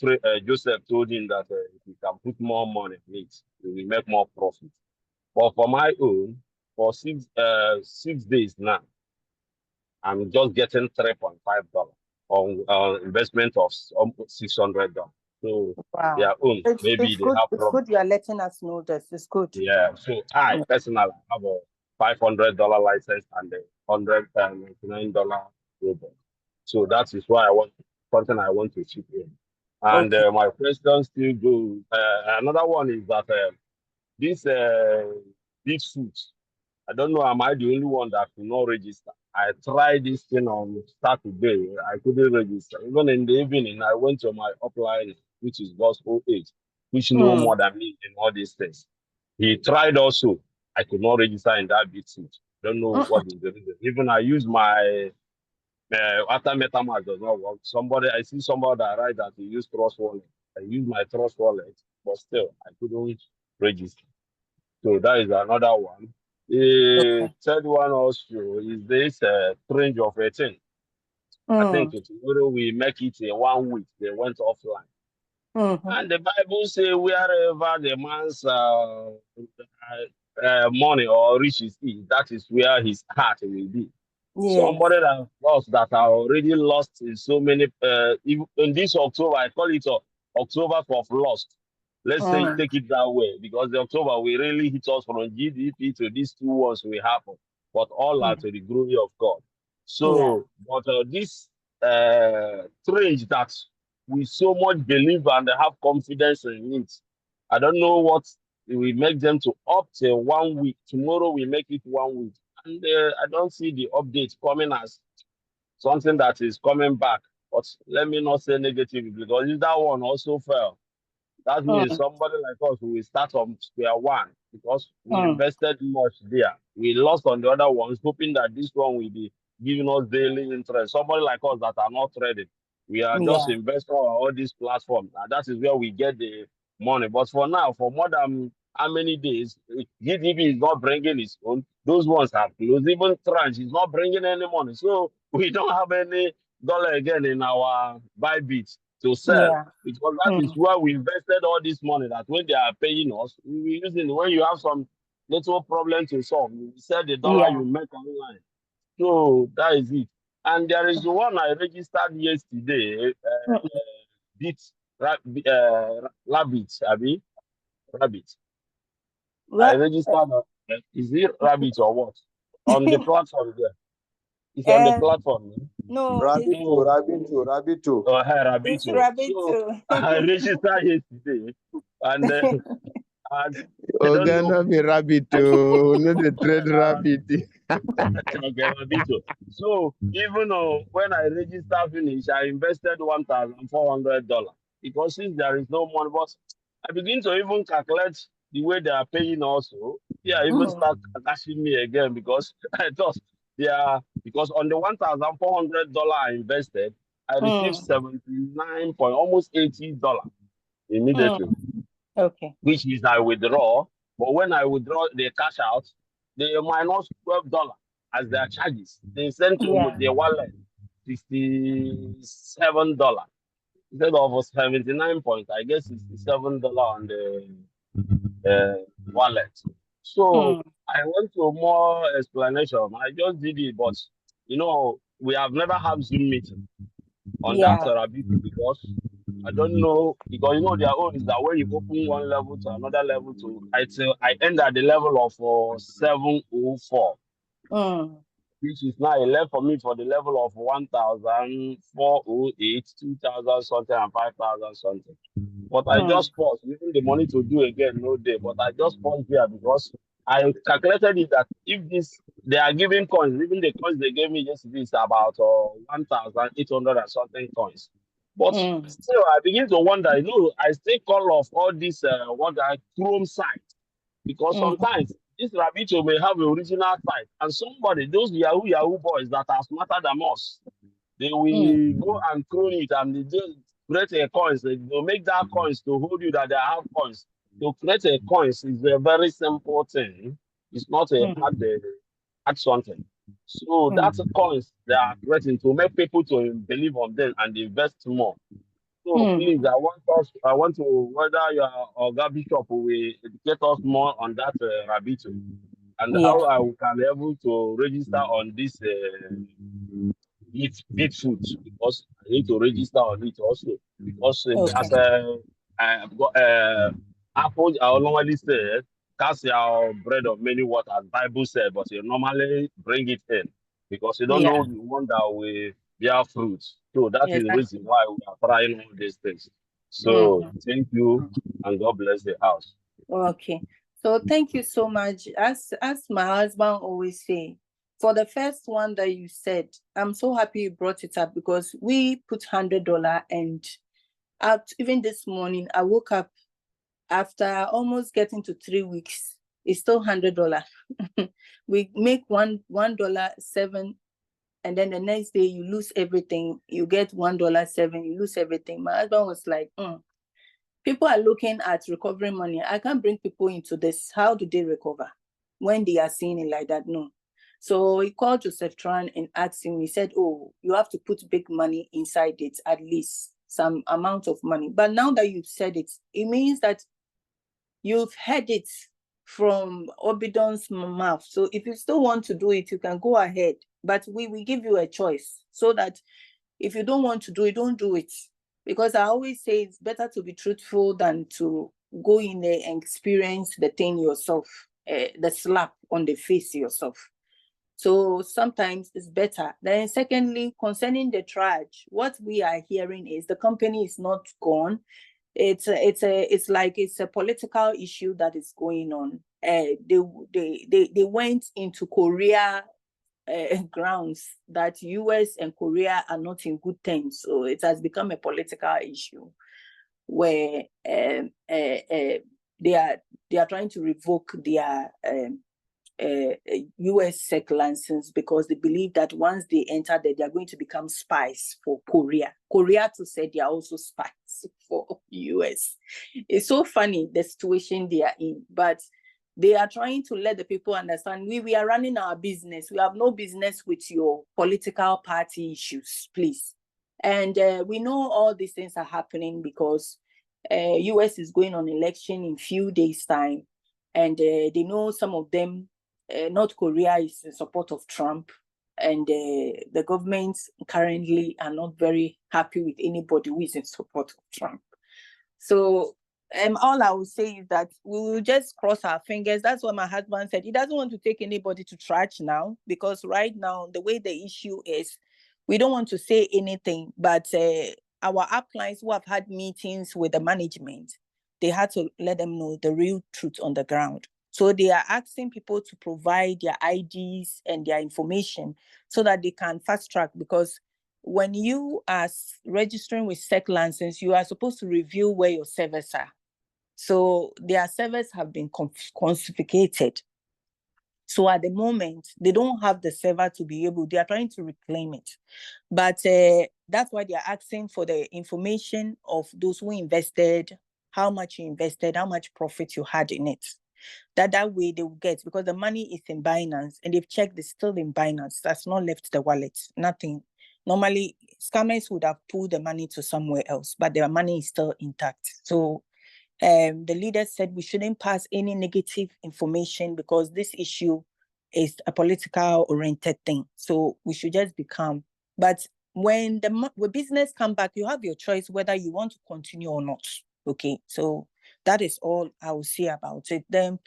Joseph told him that if he can put more money in it, he will make more profit. But for my own, for 6 days now, I'm just getting $3.5 on investment of almost $600. So their own, maybe they good. have It's problem. good you are letting us know this. It's good. Yeah. So I personally have a $500 license and a $199 robot. So that is why something I want to chip in. And my question still goes. Another one is that this food, I don't know, am I the only one that could not register? I tried this thing on Saturday. I couldn't register. Even in the evening, I went to my upline, which is Gospel 8, which know more than me in all these things. He tried also. I could not register in that bit. Don't know what is the reason. Even I use my after MetaMask does not work. I see somebody that write that he used Trust Wallet. I use my Trust Wallet, but still I couldn't register. So that is another one. The third one also is this strange of a thing. I think tomorrow we make it in 1 week. They went offline. And the Bible says wherever the man's money or riches is, that is where his heart will be. Somebody like us that are already lost in so many, in this October, I call it October of lost. Let's say take it that way, because the October will really hit us from GDP to these 2 ones will happen, but all are to the glory of God. So, but this strange that we so much believe and have confidence in it. I don't know what we make them to opt in 1 week. Tomorrow we make it 1 week. And I don't see the update coming as something that is coming back. But let me not say negative, because if that one also fell, that means somebody like us will start from square one, because we invested much there. We lost on the other ones, hoping that this one will be giving us daily interest. Somebody like us that are not trading, we are just investing on all these platforms, and that is where we get the money. But for now, for more than how many days, GDP is not bringing its own. Those ones have closed. Even Tranche is not bringing any money. So we don't have any dollar again in our Bybit to sell, because that is where we invested all this money, that when they are paying us, we will use it. When you have some little problem to solve, you sell the dollar you make online. So that is it. And there is one I registered yesterday, Rabbit. I registered, is it Rabbit or what? On the platform there. It's on the platform. No, Rabbito. Oh, hey, it's Rabito. So I registered yesterday, and I don't know. Ghana be Rabbito, not the trade rabbit. Okay, Rabito. So even when I registered finish, I invested $1,400, because since there is no money, but I begin to even calculate the way they are paying also. Yeah, even start cashing me again because I thought because on the $1,400 I invested, I received 79 point almost $80 immediately, Okay. which is I withdraw. But when I withdraw the cash out, they minus $12 as their charges. They send to Yeah. their wallet $67 instead of 79 points. I guess $67 on the wallet. So I went to more explanation. I just did it, but we have never had Zoom meeting on that Yeah. Arabic because I don't know because their own is that when you open one level to another level I end at the level of 704, which is now a level for me for the level of 1,408, 2,000 something and 5,000 something. But I just paused, even the money to do again, no day. But I just paused here because I calculated it that if they are giving coins, even the coins they gave me yesterday is about 1,800 and something coins. But still, I begin to wonder, I still call off all this, Chrome site because sometimes this Rabito may have the original site and somebody, those Yahoo boys that are smarter than us, they will go and clone it and they just create a coins. They'll make that coins to hold you that they have coins. To create a coins is a very simple thing. It's not a hard something. So that's the coins they are creating to make people to believe on them and invest more. So please, I want to whether your Oga Bishop will educate us more on that Rabito and Yeah. how I can be able to register on this eat food because I need to register on it also because as I've got apple I normally say cast your bread of many waters Bible said but you normally bring it in because you don't Yeah. know the one that will bear fruits. So that is the reason Exactly. why we are trying all these things. So thank you and God bless the house. Okay. So thank you so much. As my husband always say, for the first one that you said, I'm so happy you brought it up because we put $100 and even this morning I woke up after almost getting to 3 weeks. It's still $100. We make $1.07 and then the next day you lose everything. You get $1.07, you lose everything. My husband was like, people are looking at recovering money. I can't bring people into this. How do they recover when they are seeing it like that? No. So he called Joseph Tran and asked him, he said, oh, you have to put big money inside it, at least some amount of money. But now that you've said it, it means that you've heard it from Obidon's mouth. So if you still want to do it, you can go ahead. But we will give you a choice so that if you don't want to do it, don't do it. Because I always say it's better to be truthful than to go in there and experience the thing yourself, the slap on the face yourself. So sometimes it's better. Then secondly, concerning the trash, what we are hearing is the company is not gone. It's a political issue that is going on. They went into Korea grounds that US and Korea are not in good terms. So it has become a political issue where they are trying to revoke their US SEC license because they believe that once they enter there, they are going to become spies for Korea. Korea to say they are also spies for US. It's so funny the situation they are in, but they are trying to let the people understand we are running our business. We have no business with your political party issues, please. And we know all these things are happening because US is going on election in few days' time. And they know some of them, North Korea is in support of Trump. And the governments currently are not very happy with anybody who is in support of Trump. So all I will say is that we will just cross our fingers. That's what my husband said. He doesn't want to take anybody to church now because right now, the way the issue is, we don't want to say anything, but our uplines who have had meetings with the management, they had to let them know the real truth on the ground. So they are asking people to provide their IDs and their information so that they can fast track because when you are registering with SEC license, you are supposed to reveal where your servers are. So their servers have been confiscated. So at the moment, they don't have the server to be able, they are trying to reclaim it. But that's why they are asking for the information of those who invested, how much you invested, how much profit you had in it. That way they will get, because the money is in Binance and they've checked it's still in Binance. That's not left the wallet, nothing. Normally, scammers would have pulled the money to somewhere else, but their money is still intact. So the leader said we shouldn't pass any negative information because this issue is a political oriented thing. So we should just be calm. But when the business come back, you have your choice whether you want to continue or not. Okay, so that is all I will say about it. Then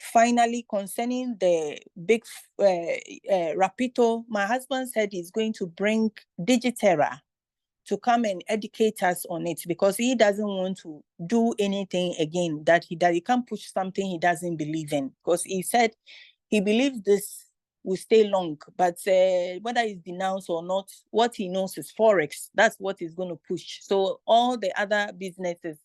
finally, concerning the big Rapito, my husband said he's going to bring Digitera to come and educate us on it, because he doesn't want to do anything again that he can't push something he doesn't believe in, because he said he believes this will stay long, but whether it's denounced or not, what he knows is Forex. That's what he's going to push. So all the other businesses,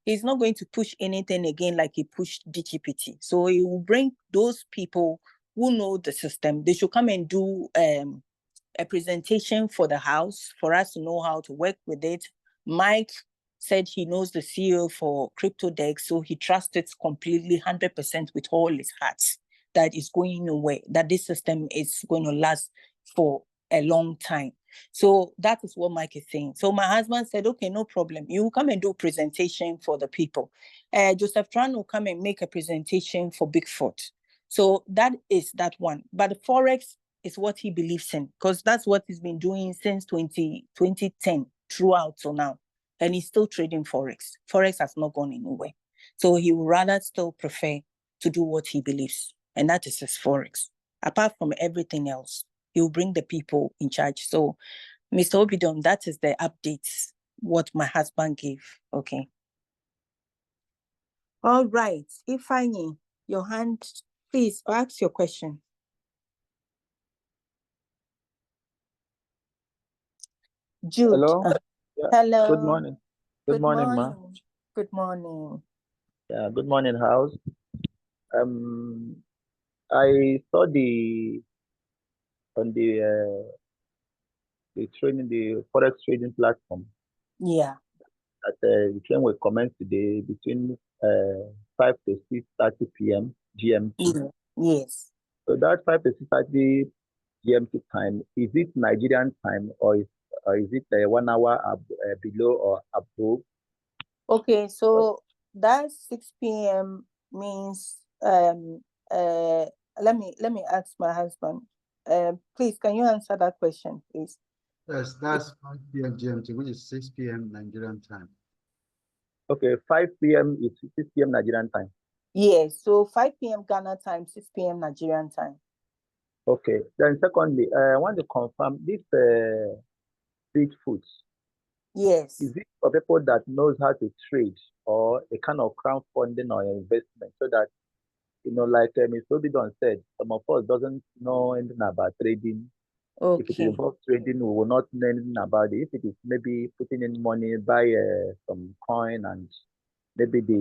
he's not going to push anything again like he pushed DGPT. So he will bring those people who know the system. They should come and do a presentation for the house for us to know how to work with it. Mike said he knows the CEO for CryptoDex, so he trusts it completely 100% with all his heart that is going nowhere, that this system is going to last for a long time. So that is what Mike is saying. So my husband said, okay, no problem. You come and do a presentation for the people. Joseph Tran will come and make a presentation for Bigfoot. So that is that one. But Forex is what he believes in, because that's what he's been doing since 2010 throughout till now. And he's still trading Forex. Forex has not gone anywhere. So he would rather still prefer to do what he believes, and that is his Forex. Apart from everything else, he will bring the people in charge. So, Mr. Obidon, that is the updates, what my husband gave. Okay. All right. Ifeanyi, your hand, please ask your question. Jude. Hello. Yeah. Hello. Good morning. Good morning, ma. Good morning. Yeah. Good morning, house. I saw on the forex trading platform. Yeah. That we came with comments today between 5 to 6:30 p.m. GMT. Yes. So that 5 to 6:30 GMT time, is it Nigerian time or is it 1 hour below or above? Okay, so that 6 p.m. means let me ask my husband. Please, can you answer that question, please? Yes, that's 5 p.m. GMT, which is 6 p.m. Nigerian time. Okay, 5 p.m. is 6 p.m. Nigerian time. Yes, so 5 p.m. Ghana time, 6 p.m. Nigerian time. Okay, then secondly, I want to confirm this street foods. Yes. Is it for people that knows how to trade or a kind of crowdfunding or investment, so that, like Ms. Obidon said, some of us doesn't know anything about trading. Okay. If it involves trading, we will not know anything about it. If it is maybe putting in money, buy some coin and maybe the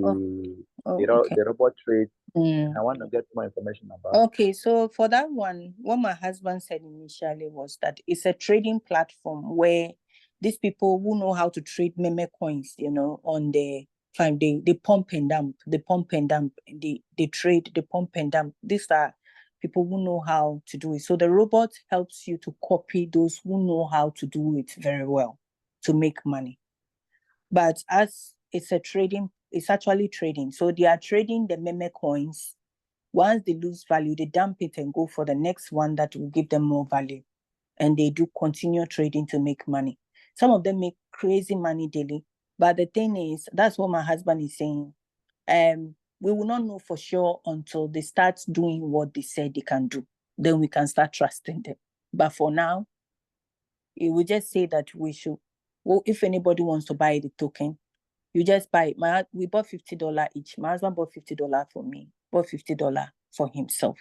robot trade. I want to get more information about it. Okay, so for that one, what my husband said initially was that it's a trading platform where these people who know how to trade meme coins, on the time, they pump and dump, they trade, they pump and dump. These are people who know how to do it. So the robot helps you to copy those who know how to do it very well to make money. But as it's actually trading. So they are trading the meme coins. Once they lose value, they dump it and go for the next one that will give them more value. And they do continue trading to make money. Some of them make crazy money daily. But the thing is, that's what my husband is saying. We will not know for sure until they start doing what they said they can do. Then we can start trusting them. But for now, it will just say that we should, if anybody wants to buy the token, you just buy. We bought $50 each. My husband bought $50 for me, bought $50 for himself.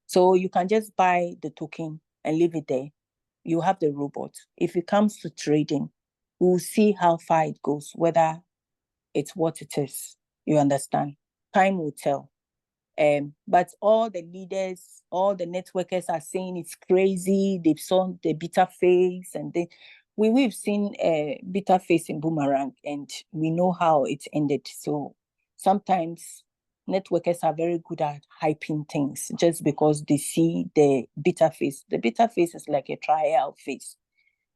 So you can just buy the token and leave it there. You have the robot. If it comes to trading, we'll see how far it goes, whether it's what it is. You understand? Time will tell. But all the leaders, all the networkers are saying it's crazy. They've saw the bitter face, and we've seen a bitter face in Boomerang, and we know how it ended. So sometimes networkers are very good at hyping things just because they see the bitter face. The bitter face is like a trial face.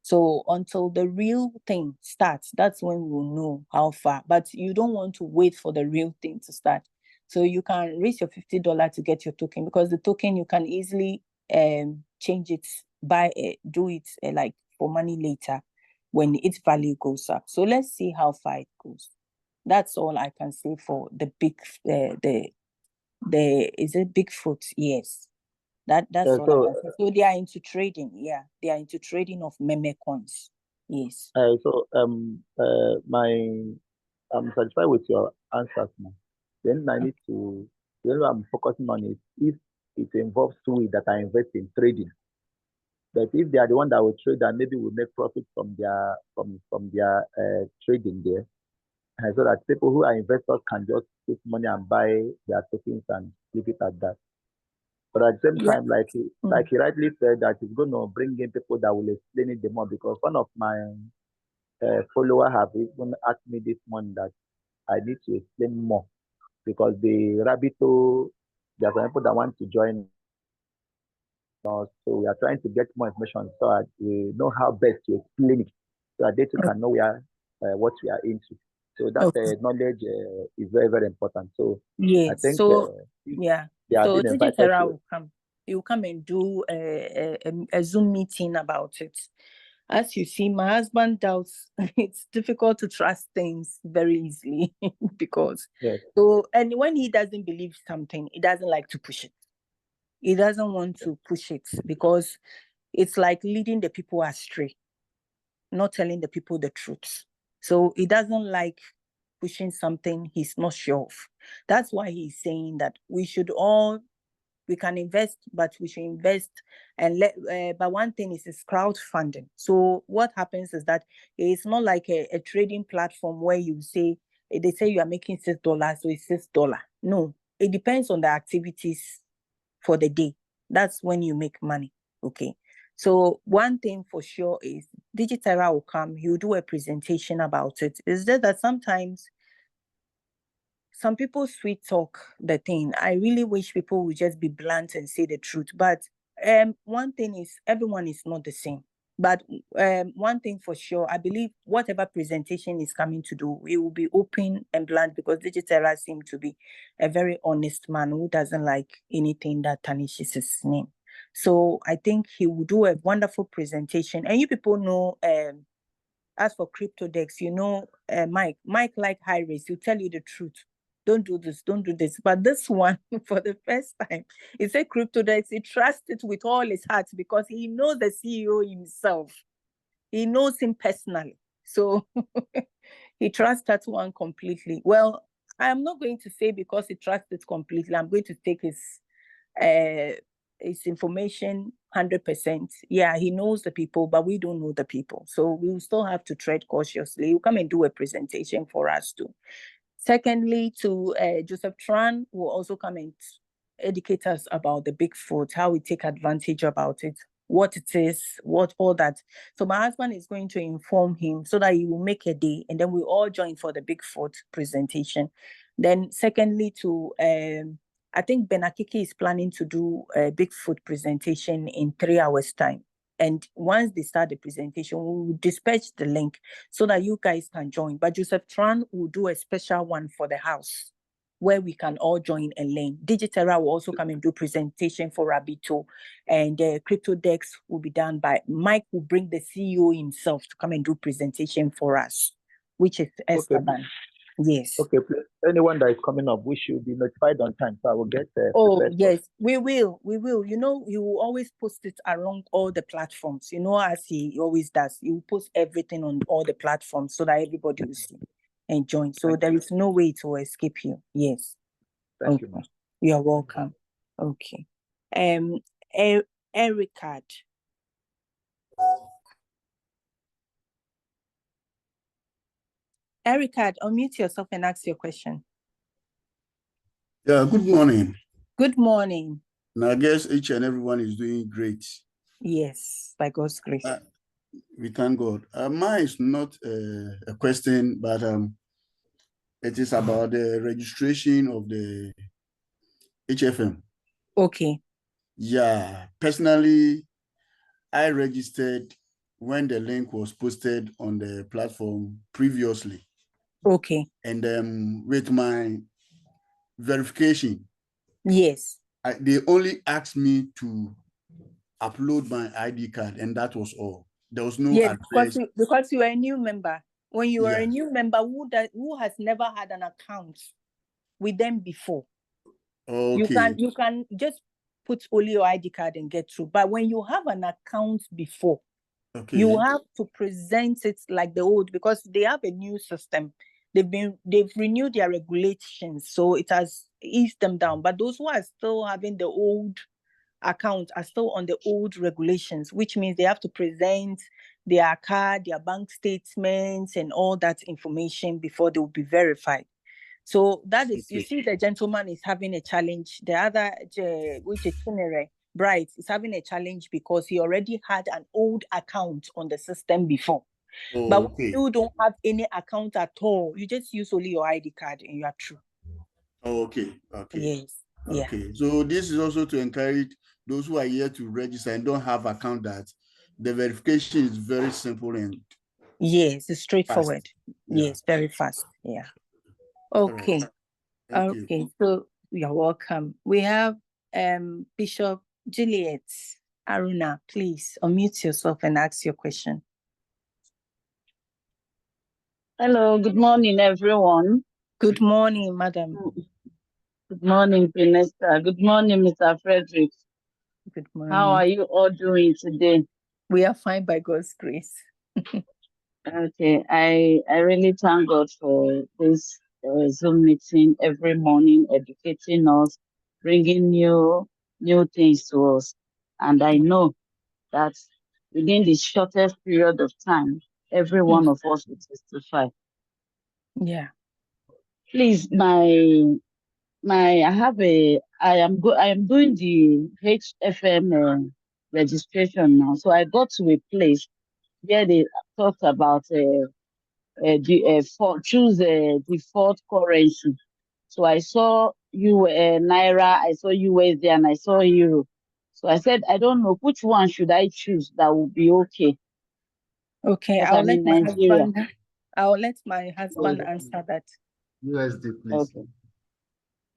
So until the real thing starts, that's when we'll know how far. But you don't want to wait for the real thing to start. So you can raise your $50 to get your token, because the token you can easily change it, do it like for money later when its value goes up. So let's see how far it goes. That's all I can say for the is it Bigfoot? Yes. That's all I can say. So they are into trading. Yeah, they are into trading of meme coins. Yes. I'm satisfied with your answers now. Then I need to, then I'm focusing on is if it involves two that I invest in trading. But if they are the one that will trade and maybe will make profit from their trading there, and so that people who are investors can just put money and buy their tokens and leave it at that. But at the same time, like he rightly said, that it's going to bring in people that will explain it the more, because one of my follower have even asked me this morning that I need to explain more, because the rabbit hole, there are some people that want to join us. So we are trying to get more information so that we know how best to explain it, so that they too can know what we are into. So that knowledge is very, very important. So yes, I think so yeah. So Digitera will come. He will come and do a Zoom meeting about it. As you see, my husband doubts it's difficult to trust things very easily because and when he doesn't believe something, he doesn't like to push it. He doesn't want to push it because it's like leading the people astray, not telling the people the truth. So he doesn't like pushing something he's not sure of. That's why he's saying that we can invest, but we should invest and but one thing is crowdfunding. So what happens is that it's not like a trading platform where you say, they say you are making $6, so it's $6. No, it depends on the activities for the day. That's when you make money. Okay. So one thing for sure is Digitera will come, he'll do a presentation about it. It's just that sometimes some people sweet talk the thing. I really wish people would just be blunt and say the truth. But one thing is, everyone is not the same. But one thing for sure, I believe whatever presentation is coming to do, it will be open and blunt, because Digitera seems to be a very honest man who doesn't like anything that tarnishes his name. So I think he will do a wonderful presentation. And you people know, as for CryptoDex, you know, Mike like high risk, he'll tell you the truth. Don't do this, don't do this. But this one, for the first time, he said CryptoDex, he trusts it with all his heart because he knows the CEO himself. He knows him personally. So he trusts that one completely. Well, I'm not going to say because he trusts it completely, I'm going to take his information 100%. Yeah, he knows the people, but we don't know the people. So we will still have to tread cautiously. He'll come and do a presentation for us too. Secondly, to Joseph Tran will also come and educate us about the Bigfoot, how we take advantage about it, what it is, what all that. So my husband is going to inform him so that he will make a day, and then we all join for the Bigfoot presentation. Then secondly, to I think Benakiki is planning to do a Bigfoot presentation in 3 hours' time. And once they start the presentation, we will dispatch the link so that you guys can join. But Joseph Tran will do a special one for the house where we can all join and learn. Digitera will also come and do presentation for Rabito, and CryptoDex will be done by Mike. Will bring the CEO himself to come and do presentation for us, which is Esteban. Yes. Okay, please. Anyone that is coming up, we should be notified on time, so I will get yes, we will. You know, he will always post it along all the platforms, you know, as he always does. He will post everything on all the platforms so that everybody will see and join. So there is no way to escape you. Yes. Thank you, ma'am. You're welcome. Okay. Ericard. Ericard, unmute yourself and ask your question. Yeah, good morning. Good morning. Now, I guess each and everyone is doing great. Yes, by God's grace. We thank God. Mine is not a question, but it is about the registration of the HFM. Okay. Yeah, personally, I registered when the link was posted on the platform previously. Okay. And with my verification, yes, they only asked me to upload my ID card, and that was all. There was no yes, address. because you are a new member. When you are Yeah. a new member who has never had an account with them before, Okay. you can just put only your ID card and get through. But when you have an account before, Okay. you have to present it like the old, because they have a new system. They've renewed their regulations, so it has eased them down. But those who are still having the old account are still on the old regulations, which means they have to present their card, their bank statements, and all that information before they will be verified. So that is, you see, the gentleman is having a challenge. The other, which is Bright, is having a challenge because he already had an old account on the system before. But when you don't have any account at all, you just use only your ID card and you are through. Okay. Yes. Okay. Yeah. So this is also to encourage those who are here to register and don't have account, that the verification is very simple and yes, it's straightforward. Yeah. Yes, very fast. Yeah. Okay. Right. Okay. So you're welcome. We have Bishop Juliet Aruna. Please unmute yourself and ask your question. Hello, good morning, everyone. Good morning, madam. Good morning, Vanessa. Good morning, Mr. Frederick. Good morning. How are you all doing today? We are fine by God's grace. Okay, I really thank God for this Zoom meeting every morning, educating us, bringing new things to us. And I know that within the shortest period of time, every one of us will testify. Yeah. Please, I am doing the HFM registration now. So I got to a place where they talked about choose a default currency. So I saw Naira, I saw USD, and I saw Euro. So I said, I don't know which one should I choose that will be okay. Okay, I'll let my husband answer that. USD, please.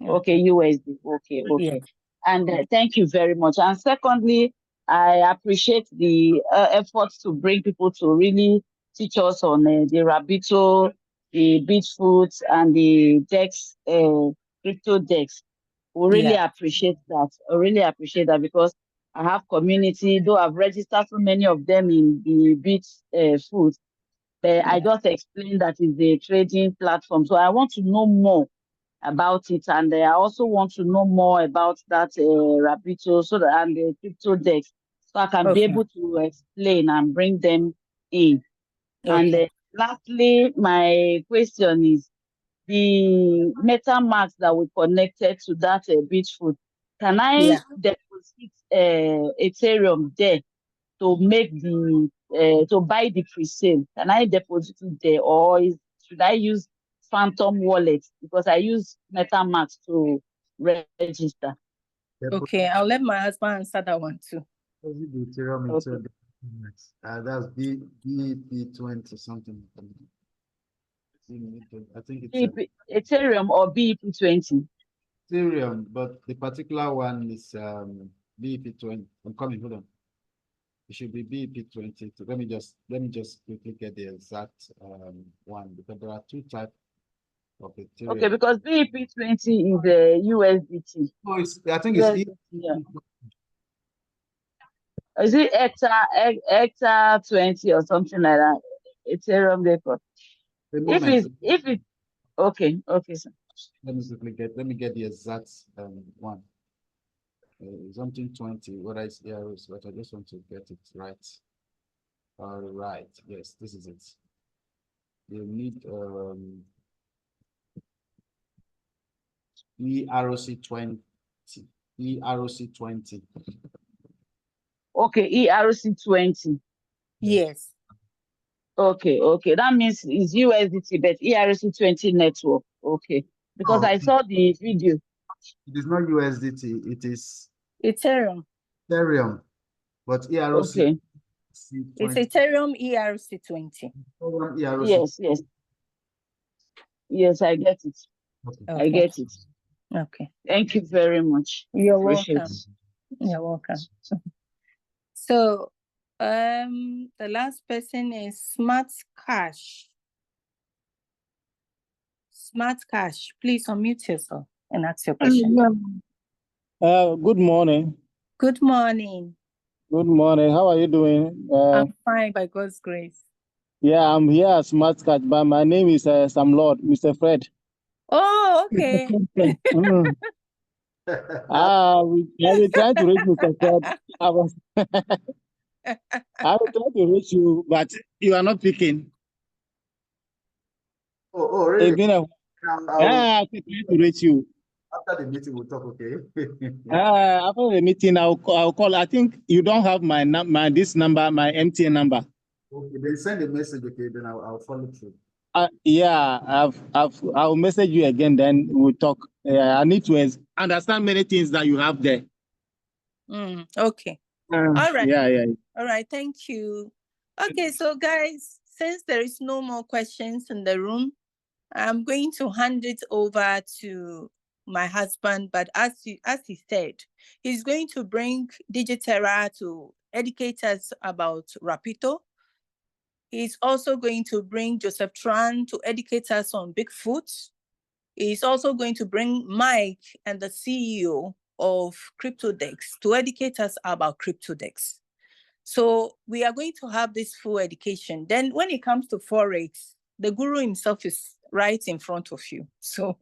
Okay, USD. Okay. Yeah. And thank you very much. And secondly, I appreciate the efforts to bring people to really teach us on the Rabito, the Bitfoots, and the DEX, crypto DEX. We really appreciate that. I really appreciate that, because I have community, though I've registered so many of them in the Bitfoot. But I just explained that it's a trading platform. So I want to know more about it, and I also want to know more about that Rabito and the crypto DEX, so I can be able to explain and bring them in. And lastly, my question is, the MetaMask that we connected to that Bitfoot, can I deposit Ethereum there to make to buy the pre-sale? Can I deposit it there, or should I use Phantom Wallet, because I use MetaMask to register? Okay, I'll let my husband answer that one too. That's BEP20 something. I think it's Ethereum or BEP20. Ethereum, but the particular one is BEP20. I'm coming. Hold on. It should be BEP20. So let me just quickly get the exact one, because there are two types of Ethereum. Okay, because BEP20 is a USDT. Oh, I think USDT, it's yeah. Is it Hectare 20 or something like that? Ethereum record. If it's okay, sir. Let me get the exact one. Something 20. What I see here is what I just want to get it right. All right. Yes, this is it. You need ERC20 ERC 20. Okay, ERC 20. Yes. Okay, okay. That means it's USDT, but ERC 20 network. Okay. Because Oh, I saw the video. it is not USDT, it is Ethereum. Ethereum, but ERC Okay. It's 20. Ethereum ERC20. ERC. Yes, yes. Yes, I get it. Okay. I get it. Okay. Thank you very much. You're Appreciate welcome. it. You're welcome. So, the last person is Smart Cash. Smart Cash, please unmute yourself and ask your question. Good morning. Good morning. Good morning. How are you doing? I'm fine by God's grace. Yeah, I'm here at Smart Card, but my name is Sam Lord, Mr. Fred. Oh, okay. I've been trying to reach Mr. Fred. I've been trying to reach you, but you are not picking. Oh, really? It's been I've been trying to reach you. After the meeting, we'll talk, okay? After the meeting, I'll call. I think you don't have my this number, my MTN number. Okay, then send a message, okay? Then I'll follow through. Yeah, I'll message you again. Then we'll talk. I need to understand many things that you have there. Okay. All right. Yeah. All right. Thank you. Okay, so guys, since there is no more questions in the room, I'm going to hand it over to my husband. But as he said, he's going to bring Digiterra to educate us about Rapito. He's also going to bring Joseph Tran to educate us on Bigfoot. He's also going to bring Mike and the CEO of CryptoDex to educate us about CryptoDex. So we are going to have this full education. Then when it comes to Forex, the guru himself is right in front of you. So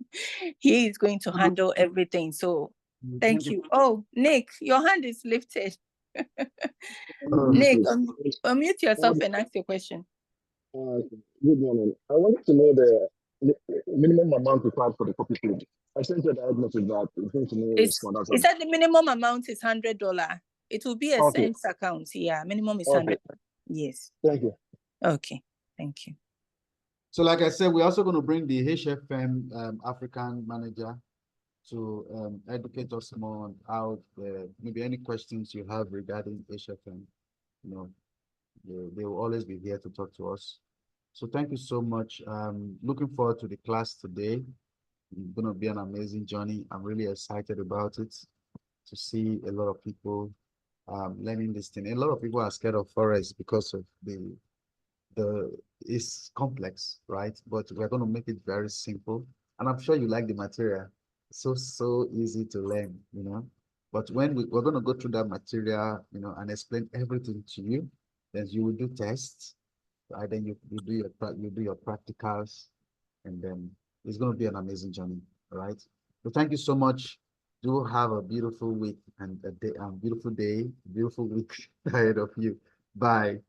he is going to handle everything. So thank you. Oh, Nick, your hand is lifted. Nick, unmute yourself and ask your question. Good morning. I wanted to know the minimum amount required for the copy trade. I sent you a direct message that it seems to me it said the minimum amount is $100. It will be a cents account. Yeah, minimum is $100. Yes. Thank you. Okay. Thank you. So like I said, we're also going to bring the HFM African manager to educate us more on how maybe any questions you have regarding HFM, you know, they will always be here to talk to us. So thank you so much. Looking forward to the class today. It's going to be an amazing journey. I'm really excited about it, to see a lot of people learning this thing. A lot of people are scared of Forex because of it's complex, right? But we're going to make it very simple. And I'm sure you like the material. It's so easy to learn, you know. But when we're going to go through that material, you know, and explain everything to you, then you will do tests, right? Then you do your practicals, and then it's going to be an amazing journey, all right? So thank you so much. Do have a beautiful week and a beautiful day, beautiful week ahead of you. Bye.